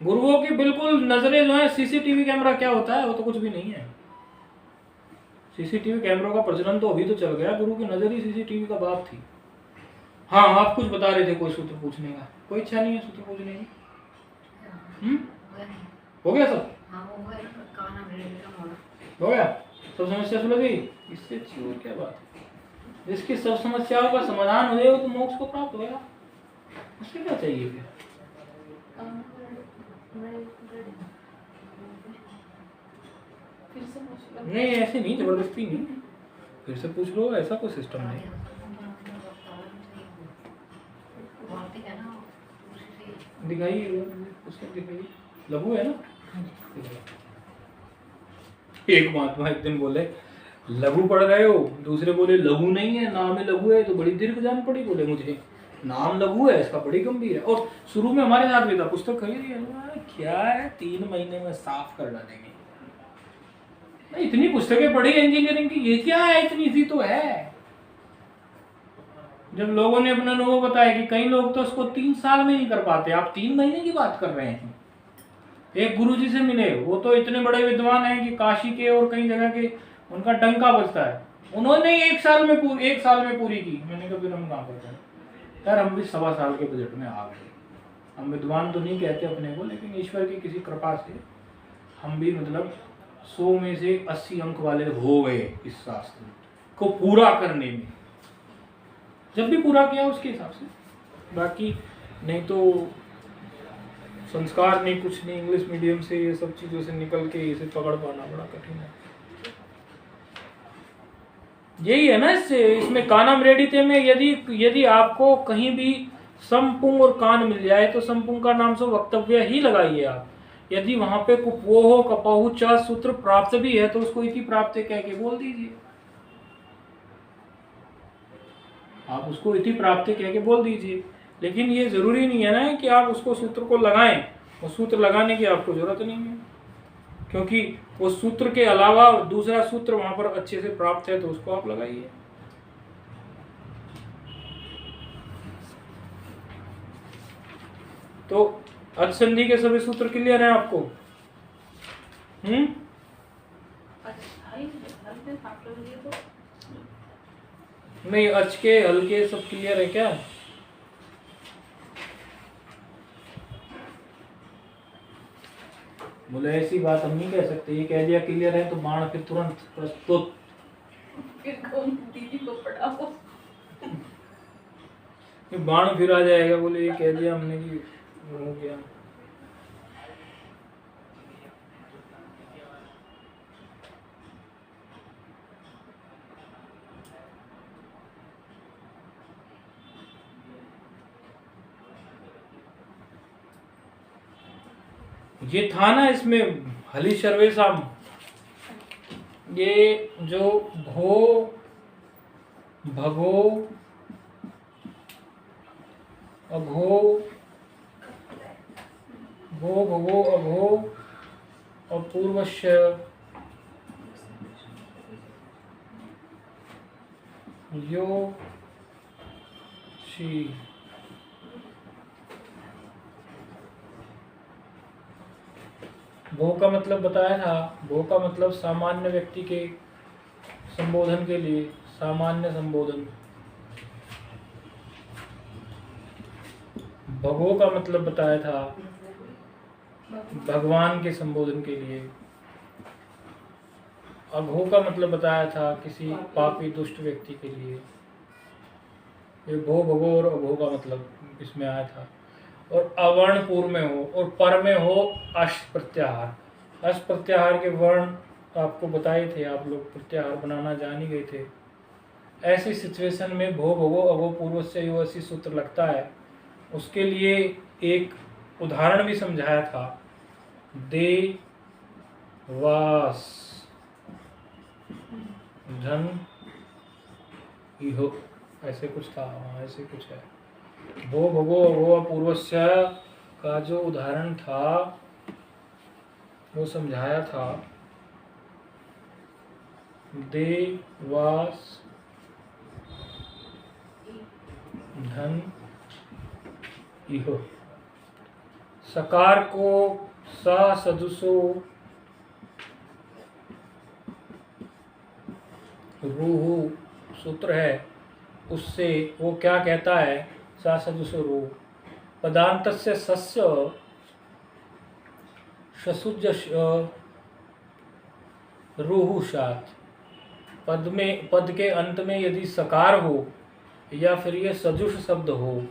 गुरुओं की। बिल्कुल नजरें जो है, सीसीटीवी कैमरा क्या होता है वो तो कुछ भी नहीं है। सीसीटीवी कैमरों का प्रचलन तो अभी तो चल गया, गुरु की नजर ही सीसीटीवी का बाप थी। हाँ आप कुछ बता रहे थे, कोई सूत्र पूछने का, कोई इच्छा नहीं है सूत्र पूछने की? हो गया सब? हो गया सब समस्या सुलझ गई? इससे अच्छी और क्या बात है? जिसकी सब समस्याओं का समाधान हो जाएगा तो मोक्ष को प्राप्त होगा, उससे क्या चाहिए फिर? नहीं ऐसे नहीं, जबरदस्ती नहीं, फिर से पूछ लो, ऐसा कोई सिस्टम नहीं। दिखाइए पुस्तक, दिखाइए, लघु है ना? एक महात्मा एक दिन बोले लघु पढ़ रहे हो, दूसरे बोले लघु नहीं है, नाम में लघु है तो बड़ी दीर्घ जान पड़ी। बोले मुझे नाम लघु है इसका, बड़ी गंभीर है। और शुरू में हमारे साथ भी था, पुस्तक खरीदी है, क्या है 3 महीने में साफ कर डालेंगे। इतनी पुस्तकें पढ़ी इंजीनियरिंग की, ये क्या है, इतनी सी तो है। जब लोगों ने अपने अनुभव बताया कि कई लोग तो उसको 3 साल में नहीं कर पाते, आप 3 महीने की बात कर रहे हैं। एक गुरुजी से मिले, वो तो इतने बड़े विद्वान हैं कि काशी के और कई जगह के उनका डंका बजता है, उन्होंने 1 साल में पूरी की। मैंने कहा फिर हम कहाँ करते हैं यार, हम भी 1.25 साल के बजट में आ गए। हम विद्वान तो नहीं कहते अपने को, लेकिन ईश्वर की किसी कृपा से हम भी मतलब 100 में से 80 अंक वाले हो गए इस शास्त्र को पूरा करने में। जब भी पूरा किया उसके हिसाब से, बाकी नहीं तो संस्कार नहीं, कुछ नहीं। इंग्लिश मीडियम से ये सब चीज़ों से निकल के इसे पकड़ पाना बड़ा कठिन है। यही है ना, इसमें कानम रेडिते में यदि आपको कहीं भी समपुंग और कान मिल जाए तो समपुंग का नाम से वक्तव्य ही लगाइए आप। यदि वहां पे कुपोहो कपहु च सूत्र प्राप्त भी है तो उसको इति प्राप्त कह के बोल दीजिए, आप उसको इति प्राप्त कह के बोल दीजिए। लेकिन ये जरूरी नहीं है ना कि आप उसको सूत्र को लगाएं, और सूत्र लगाने की आपको जरूरत नहीं है, क्योंकि वो सूत्र के अलावा दूसरा सूत्र वहां पर अच्छे से प्राप्त है तो उसको आप लगाइए। तो अचसंधि के सभी सूत्र क्लियर हैं आपको? नहीं, अच के हल्के सब क्लियर है क्या? बोले ऐसी बात हम नहीं कह सकते, ये कह दिया क्लियर है तो बाण फिर तुरंत प्रस्तुत। फिर कौन दीदी को पढ़ाओ, बाण फिर आ जाएगा। बोले ये कह दिया हमने कि हो गया। ये था ना इसमें हली सर्वेशम, ये जो भो भगो अघो, भो भगो अघो अपूर्वस्य यो शी। भो का मतलब बताया था, भो का मतलब सामान्य व्यक्ति के संबोधन के लिए सामान्य संबोधन। भगो का मतलब बताया था भगवान के संबोधन के लिए। अघो का मतलब बताया था किसी पापी दुष्ट व्यक्ति के लिए। ये भो भगो और अघो का मतलब इसमें आया था। और अवर्ण पूर्व में हो और पर में हो अश प्रत्याहार। अश प्रत्याहार के वर्ण आपको बताए थे, आप लोग प्रत्याहार बनाना जान ही गए थे। ऐसी सिचुएशन में भो भगो अघो पूर्व से यो ऐसी सूत्र लगता है, उसके लिए एक उदाहरण भी समझाया था। दे वास धन इहो, ऐसे कुछ था, ऐसे कुछ है। भो भगो अघो पूर्वस्य का जो उदाहरण था वो समझाया था। दे वास धन इहो। सकार को स सदुसो रूहु सूत्र है, उससे वो क्या कहता है, सा सदुसो रूह। पदांतस्य सस्य शसुज रूहु सात। पद के अंत में यदि सकार हो या फिर ये सजुष शब्द हो,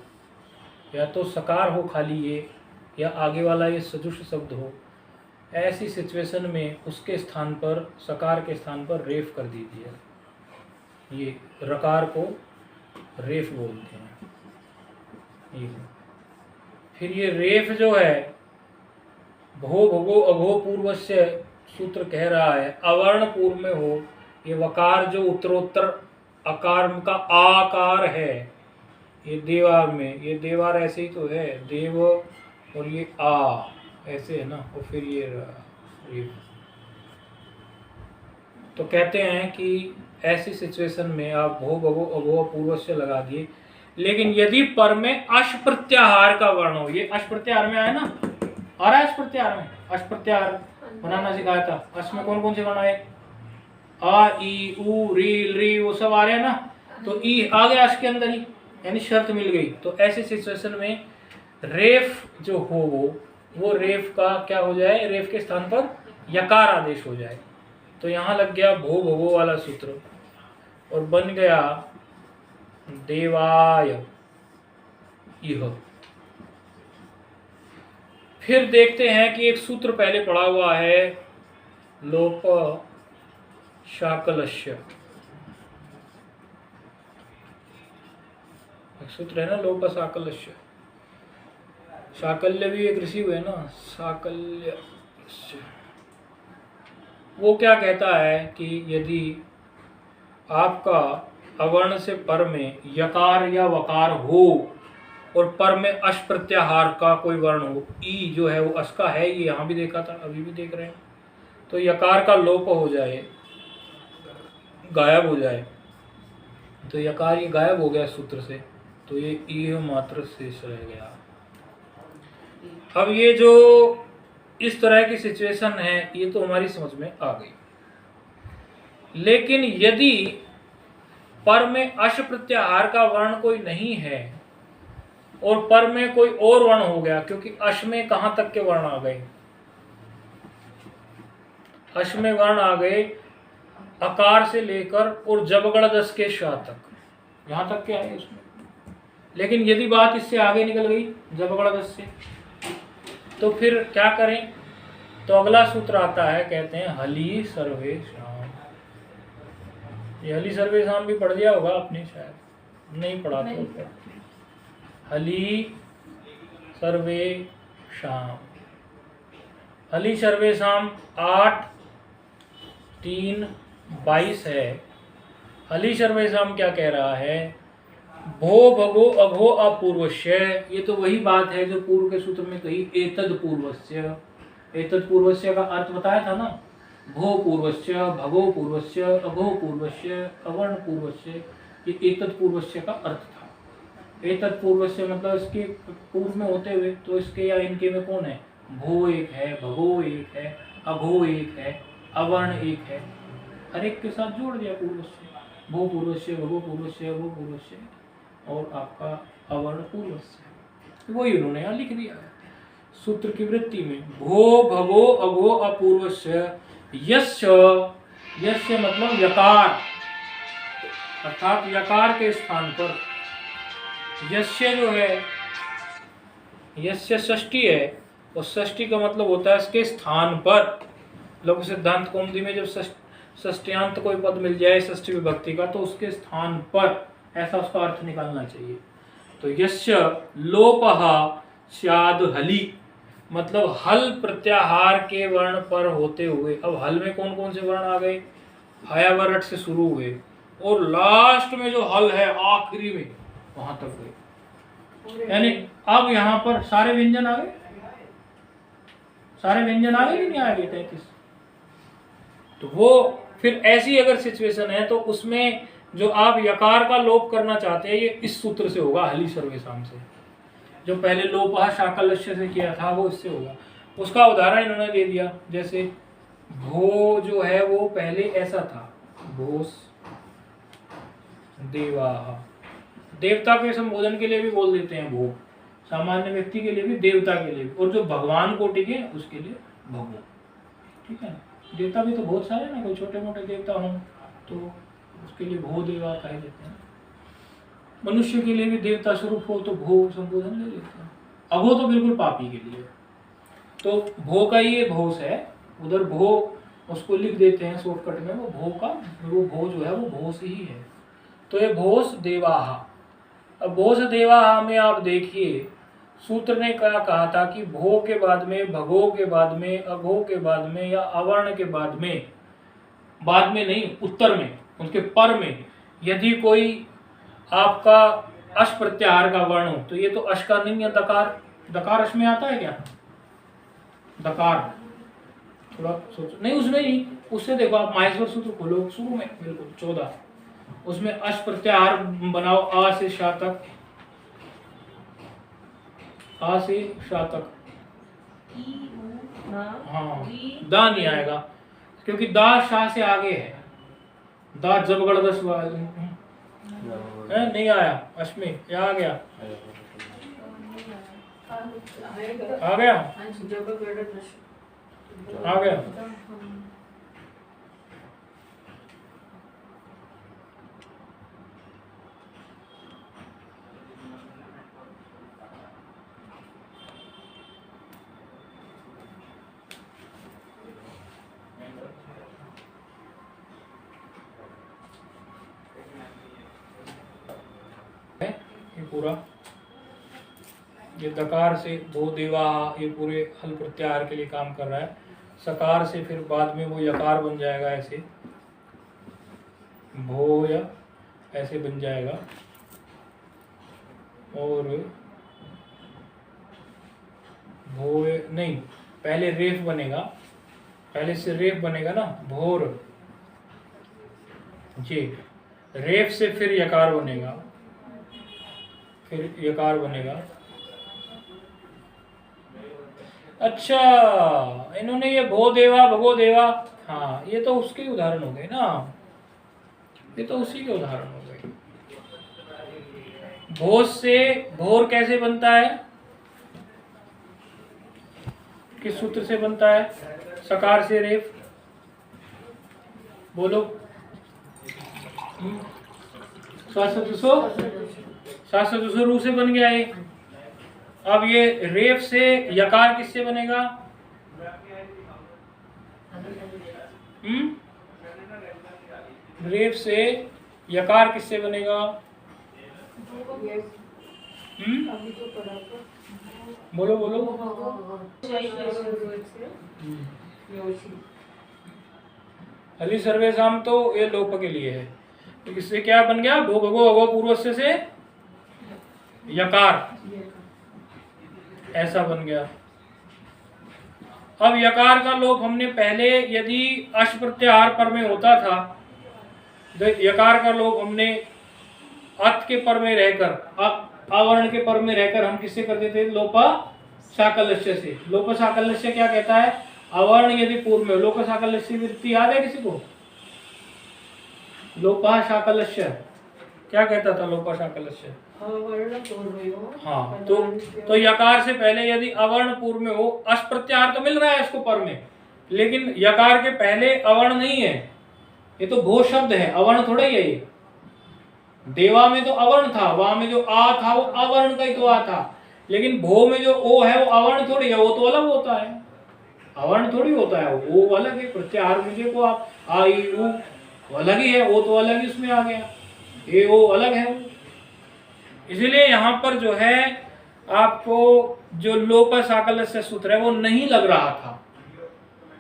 या तो सकार हो खाली ये, या आगे वाला ये सजुष शब्द हो, ऐसी सिचुएशन में उसके स्थान पर, सकार के स्थान पर रेफ कर दीजिए। ये रकार को रेफ बोलते हैं। ये फिर ये रेफ जो है, भो भगो अघो पूर्व से सूत्र कह रहा है अवर्ण पूर्व में हो। ये वकार जो उत्तरोत्तर अकार का आकार है, ये देवार में, ये देवार ऐसे ही तो है, देव और ये आ ऐसे है ना, और फिर ये तो कहते हैं कि ऐसी सिचुएशन में आप भो भगो अभो पूर्वस्य लगा दिए, लेकिन यदि पर में अश प्रत्याहार का वर्ण हो, ये अश प्रत्याहार में आया ना, आ रहा है अश प्रत्याहार में, अश प्रत्याहार बनाना सिखाया था। अश में कौन कौन से वर्ण आए, आ ई उ री री वो सब आ रहे हैं ना, तो ई आ गया अश के अंदर ही, यानी शर्त मिल गई। तो ऐसी सिचुएशन में रेफ जो हो वो रेफ का क्या हो जाए, रेफ के स्थान पर यकार आदेश हो जाए। तो यहाँ लग गया भो भगो वाला सूत्र और बन गया देवाय इह। फिर देखते हैं कि एक सूत्र पहले पढ़ा हुआ है लोप शाकलस्य, एक सूत्र है ना लोप शाकलस्य, शाकल्य भी एक ऋषि हुए ना, शाकल्य। वो क्या कहता है कि यदि आपका अवर्ण से पर में यकार या वकार हो और पर में अश प्रत्याहार का कोई वर्ण हो, ई जो है वो अश का है, ये यहाँ भी देखा था अभी भी देख रहे हैं, तो यकार का लोप हो जाए, गायब हो जाए, तो यकार ये गायब हो गया सूत्र से, तो ये ई मात्र शेष रह गया। अब ये जो इस तरह की सिचुएशन है ये तो हमारी समझ में आ गई, लेकिन यदि पर में अश प्रत्याहार का वर्ण कोई नहीं है और पर में कोई और वर्ण हो गया, क्योंकि अश में कहां तक के वर्ण आ गए, अश में वर्ण आ गए अकार से लेकर और जबगढ़ दस के शाह तक, यहां तक के आए उसमें। लेकिन यदि बात इससे आगे निकल गई जबगढ़ दस से, तो फिर क्या करें, तो अगला सूत्र आता है, कहते हैं हली सर्वेशाम। ये हली सर्वेशाम भी पढ़ दिया होगा आपने, शायद नहीं पढ़ा तो हली सर्वेशाम, हली सर्वेशाम 8-3-22 है। हली सर्वेशाम क्या कह रहा है, भो भगो अघो अपूर्वस्य, ये तो वही बात है जो पूर्व के सूत्र में कही, एतद पूर्वस्य। एतद पूर्वस्य का अर्थ बताया था ना, भो पूर्वस्य, भगो पूर्वस्य, अघो पूर्वस्य, अवर्ण पूर्वस्य, ये एतद पूर्वस्य का अर्थ था। एतद पूर्वस्य मतलब इसके पूर्व में होते हुए, तो इसके या इनके में कौन है, भो एक है, भगो एक है, अघो एक है, अवर्ण एक है, हर एक के साथ जोड़ दिया पूर्वस्य, भो पूर्वस्य, भगो पूर्वस्य, अघो पूर्वस्य और आपका अवर्ण पूर्वस्य, वही उन्होंने यहाँ लिख दिया है सूत्र की वृत्ति में। भो भगो अघो अपूर्वस्य यस्य, यस्य मतलब यकार, अर्थात यकार के स्थान पर, यस्य जो है, यस्य षष्ठी है और षष्ठी का मतलब होता है इसके स्थान पर। लघु सिद्धांत कौमुदी में जब षष्ट्यांत कोई पद मिल जाए षष्ठी विभक्ति का, तो उसके स्थान पर, ऐसा उसका अर्थ निकालना चाहिए। तो यस्य लोपः स्याद हली, मतलब हल प्रत्याहार के वर्ण पर होते हुए। अब हल में कौन कौन से वर्ण आ गए, हयावरट से शुरू हुए और लास्ट में जो हल है आखिरी में वहां तक गए, यानी अब यहाँ पर सारे व्यंजन आ गए, सारे व्यंजन आ गए कि नहीं आ गए 33। तो वो फिर ऐसी अगर सिचुएशन है तो उसमें जो आप यकार का लोप करना चाहते हैं, ये इस सूत्र से होगा, हली सर्वेशाम से। जो पहले लोप शाकलस्य से किया था वो इससे होगा। उसका उदाहरण इन्होंने दे दिया, जैसे भो जो है वो पहले ऐसा था, भोस देवा, देवता के संबोधन के लिए भी बोल देते हैं भो, सामान्य व्यक्ति के लिए भी, देवता के लिए भी, और जो भगवान कोटि के उसके लिए भगो, ठीक है। देवता भी तो बहुत सारे ना, कोई छोटे मोटे देवता हों तो उसके लिए भो देवा कह देते हैं। मनुष्य के लिए भी देवता स्वरूप हो तो भो संबोधन ले लेते हैं। अघो तो बिल्कुल पापी के लिए, तो भो का ये भोस है, उधर भो उसको लिख देते हैं शॉर्टकट में, वो भो का, वो भो जो है वो भोस ही है। तो ये भोस देवाहा। अब भोस देवाहा में आप देखिए सूत्र ने क्या कहा था कि भो के बाद में, भगो के बाद में, अघो के बाद में या अवर्ण के बाद में नहीं, उत्तर में, उनके पर में यदि कोई आपका अश प्रत्याहार का वर्ण हो, तो ये तो अश का नहीं है, दकार। दकार अश में आता है क्या? दकार थोड़ा सोचो, नहीं उसमें नहीं, उससे देखो आप माहेश्वर सूत्र खोलो शुरू में बिल्कुल 14, उसमें अश प्रत्याहार बनाओ, आ से शा तक, आ से शा तक। हाँ, दा नहीं आएगा क्योंकि दा शा से आगे है, दा जबगढ़ दस नहीं आया, अश्मी क्या आ गया? आ गया, आ गया। ये पूरा, ये दकार से भो देवा, ये पूरे हल प्रत्याहार के लिए काम कर रहा है। सकार से फिर बाद में वो यकार बन जाएगा, ऐसे भो या ऐसे बन जाएगा, और भो नहीं, पहले रेफ बनेगा, पहले से रेफ बनेगा ना, भोर जी, रेफ से फिर यकार बनेगा, फिर यकार बनेगा। अच्छा, इन्होंने ये भो देवा भगो देवा, हाँ ये तो उसके उदाहरण हो गए ना, ये तो उसी के उदाहरण हो गए। भोज से भोर कैसे बनता है, किस सूत्र से बनता है? सकार से रेफ, बोलो। शास्त्र रू से बन गया ये। अब ये रेफ से यकार किससे बनेगा? रेफ से यकार किससे बनेगा? बोलो बोलो। हली सर्वेशाम तो ये लोप के लिए है, तो इससे क्या बन गया? भो भगो अगो पूर्वस्य से यकार, ऐसा बन गया। अब यकार का लोप हमने पहले, यदि अश प्रत्याहार पर में होता था, तो यकार का लोप हमने अत के पर में रहकर, आवरण के पर में रहकर हम किससे करते थे? लोपा साकलस्य से। लोपा साकलस्य क्या कहता है? आवरण यदि पूर्व में, लोपा साकलस्य वृत्ति याद है किसी को? लोपा साकलस्य क्या कहता था? लोपा साकलस्य, हाँ, तो यकार से पहले यदि अवर्ण पूर्व में हो, अश प्रत्याहार तो मिल रहा है इसको पर में, लेकिन यकार के पहले अवर्ण नहीं है, ये तो भो शब्द है, अवर्ण थोड़ा ही है ये। देवा में तो अवर्ण था, वहां में जो आ था वो अवर्ण का ही तो आ था, लेकिन भो में जो ओ है वो अवर्ण थोड़ी है, वो तो अलग होता है, अवर्ण थोड़ी होता है, वो अलग है। प्रत्याहार मुझे को आप आ ई उ अलग ही है, वो तो अलग ही उसमें आ गया, ये वो अलग है वो। इसलिए यहाँ पर जो है आपको जो लोप साकलस्य सूत्र है वो नहीं लग रहा था,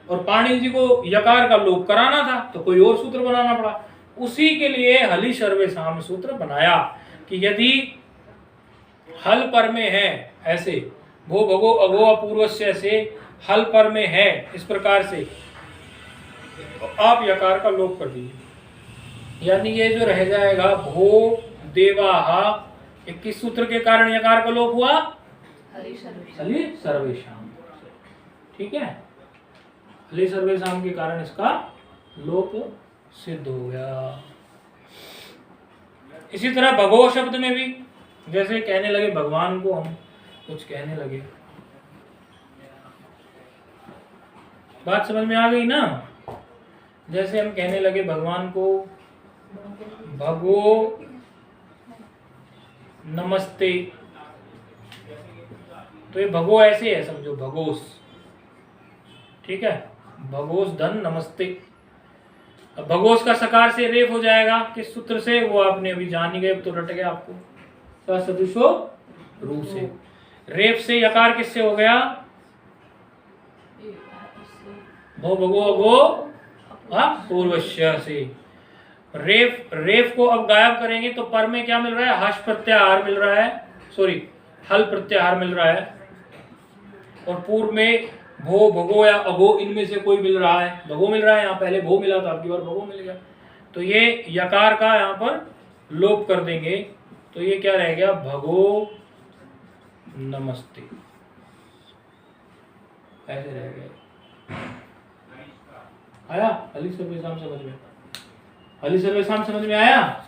और पाणिनि जी को यकार का लोप कराना था तो कोई और सूत्र बनाना पड़ा। उसी के लिए हलि सर्वेशाम सूत्र बनाया कि यदि हल पर में है, ऐसे भो भगो अगो अपूर्वस्य से हल पर में है इस प्रकार से, तो आप यकार का लोप कर दीजिए, यानी ये जो रह जाएगा भो देवाहा, 21 सूत्र के कारण यकार का लोप हुआ हलि सर्वेशाम, ठीक है, हलि सर्वेशाम के कारण इसका लोप सिद्ध हो गया। इसी तरह भगो शब्द में भी जैसे कहने लगे भगवान को, हम कुछ कहने लगे, बात समझ में आ गई ना? जैसे हम कहने लगे भगवान को भगो नमस्ते, तो ये भगो ऐसे है, समझो भगोस, ठीक है, भगोस धन नमस्ते। अब भगोस का सकार से रेफ हो जाएगा, किस सूत्र से? वो आपने अभी जान ही गए, तो रट गया आपको, सदृशो रू से। रेफ से यकार किससे हो गया? भो भगो अगो पूर्वस्य से। रेफ को अब गायब करेंगे तो पर में क्या मिल रहा है? हर्ष प्रत्याहार मिल रहा है, सॉरी हल प्रत्याहार मिल रहा है। और पूर्व में भो, भगो या अगो, इनमें से कोई मिल रहा है। भगो मिल रहा है, यहाँ पहले भो मिला था, आपकी बार भगो मिल गया। तो ये यकार का यहाँ पर लोप कर देंगे, तो ये क्या रह गया? भगो नमस्ते, ऐसे रह गया। आया हली सर्वेशाम समझ में? हली सर्वेशाम समझ में आया?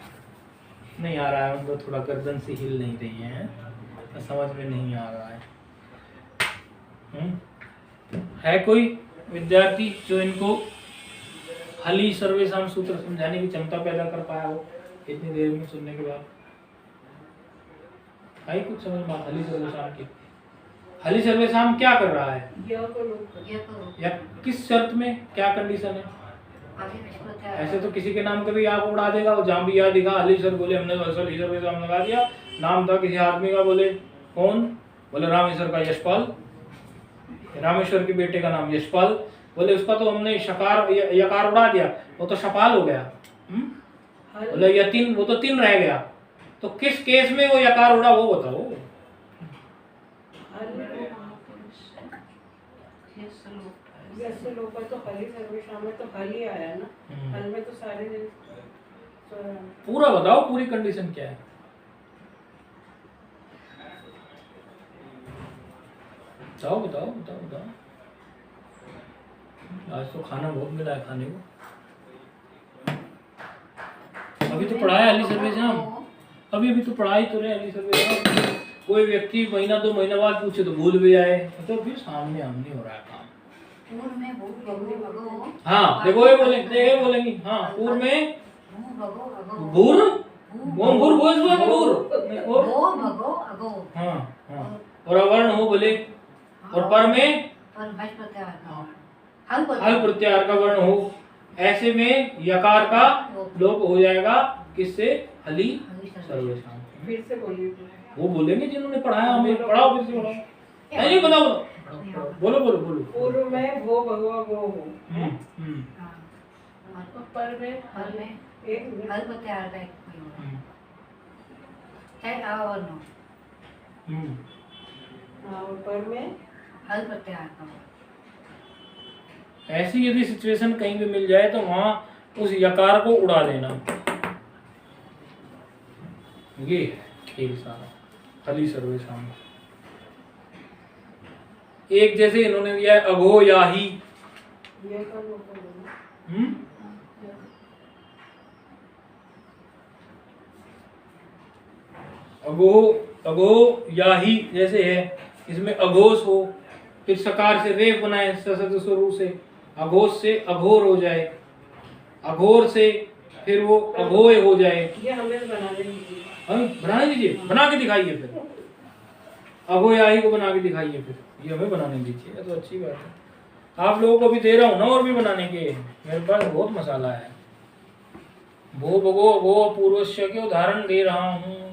नहीं आ रहा है उनको, थोड़ा गर्दन से हिल नहीं रही है, तो समझ में नहीं आ रहा है। है कोई विद्यार्थी जो इनको हली सर्वेशाम सूत्र समझाने की क्षमता पैदा कर पाया हो इतनी देर में सुनने के बाद? आई कुछ समझ में? हली सर्वेशाम की, हली सर्वेशाम क्या कर रहा है? या किस शर्त में, क्या कंडीशन है? ऐसे तो किसी के नाम का भी आप उड़ा देगा, और जहाँ भी याद दिखा हली सर बोले, हमने हली सर्वेशाम लगा दिया। नाम था किसी आदमी का, बोले कौन? बोले रामेश्वर का यशपाल, रामेश्वर के बेटे का नाम यशपाल। बोले उसका तो हमने शकार यकार उड़ा दिया, वो तो शपाल हो गया। बोले यतीन, वो तो तीन रह गया। तो किस केस में वो यकार उड़ा, वो बताओ। तो हली सर्वेशाम में तो हली आया ना, हल में तो सारे पूरा बताओ, पूरी कंडीशन क्या है? बताओ बताओ बताओ बताओ। आज तो खाना बहुत मिला है खाने को। अभी तो पढ़ाया हली सर्वेशाम, अभी तो पढ़ाई तो रहे हली सर्वेशाम। कोई व्यक्ति महीना 2 महीना बाद पूछे तो भूल भी जाए, तो फिर सामने आमने हो रहा है काम। हाँ देखो ये बोलेंगी हाँ, पूर्व में भूर, भूर हाँ हाँ, और अवर्ण हो बोले, और पर में हल प्रत्याहार का वर्ण हो। ऐसे में यकार का लोप हो जाएगा, किससे? हली सर्वेशाम। फिर से बोलिए। वो बोलेंगे जिन्होंने पढ़ाया, हमें पढ़ाओ, फिर से पढ़ाओ। नहीं बताओ, बोलो बोलो बोलो। पूर्व में भो भगवा गो हो, पर में एक हल प्रत्याहार का एक है और नो, और पर में हल प्रत्याहार का। ऐसी यदि सिचुएशन कहीं भी मिल जाए तो वहां उस यकार को उड़ा देना। ये खेल सारा हली सर्वेशाम। एक जैसे इन्होंने दिया है अघो याही, ये का लोप कर देना। अघो याही जैसे है, इसमें अघोष हो, फिर सकार से रेफ बनाए सशब्द स्वरूप से, अघोष से अघोर हो जाए, अघोर से फिर वो अघोय हो जाए। ये हमें बनाने दीजिए। बनाने दीजिए, बना के दिखाइए फिर। अघोयाही को बना के दिखाइए फिर, ये हमें बनाने दीजिए, तो अच्छी बात है। आप लोगों को भी दे रहा हूँ ना और भी बनाने के, मेरे पास बहुत मसाला है। भो भगो अघो पूर्वस्य के उदाहरण दे रहा हूँ।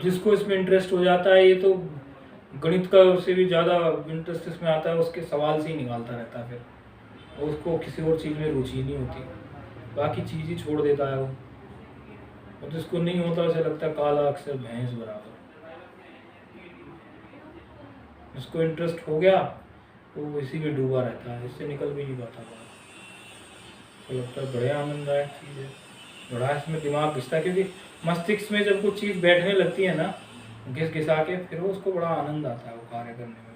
जिसको इसमें इंटरेस्ट हो जाता है, ये तो गणित का से भी ज़्यादा इंटरेस्ट इसमें आता है, उसके सवाल से ही निकालता रहता है, फिर उसको किसी और चीज़ में रुचि नहीं होती, बाकी चीज़ ही छोड़ देता है वो। और जिसको नहीं होता उसे लगता है काला अक्षर भैंस बराबर। जिसको इंटरेस्ट हो गया वो इसी में डूबा रहता है, इससे निकल भी नहीं पाता। तो लगता है बड़े आनंददायक चीज़ है, बड़ा इसमें दिमाग घिसता है, क्योंकि मस्तिष्क में जब कुछ चीज़ बैठने लगती है ना घिस घिसा के, फिर वो उसको बड़ा आनंद आता है वो कार्य करने में।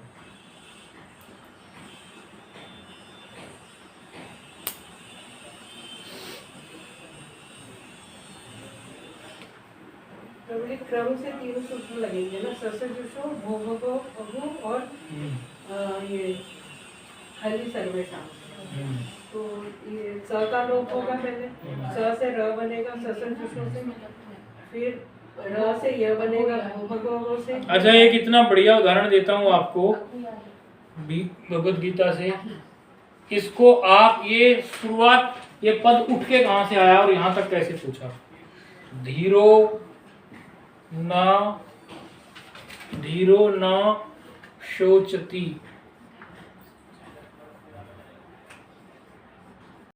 क्रम से 3 सूत्र लगेंगे ना, ससजुषो, भो भगो अघो और ये हली सर्वेशाम। तो ये स का लोप होगा पहले, स से र बनेगा ससजुषो से, फिर र से य बनेगा भूभगो से। अच्छा, एक इतना बढ़िया उदाहरण देता हूँ आपको भगवत गीता से। इसको आप ये शुरुआत, ये पद उठ के कहाँ से आया और यहाँ तक कैसे पूछा। धीरो न शोचती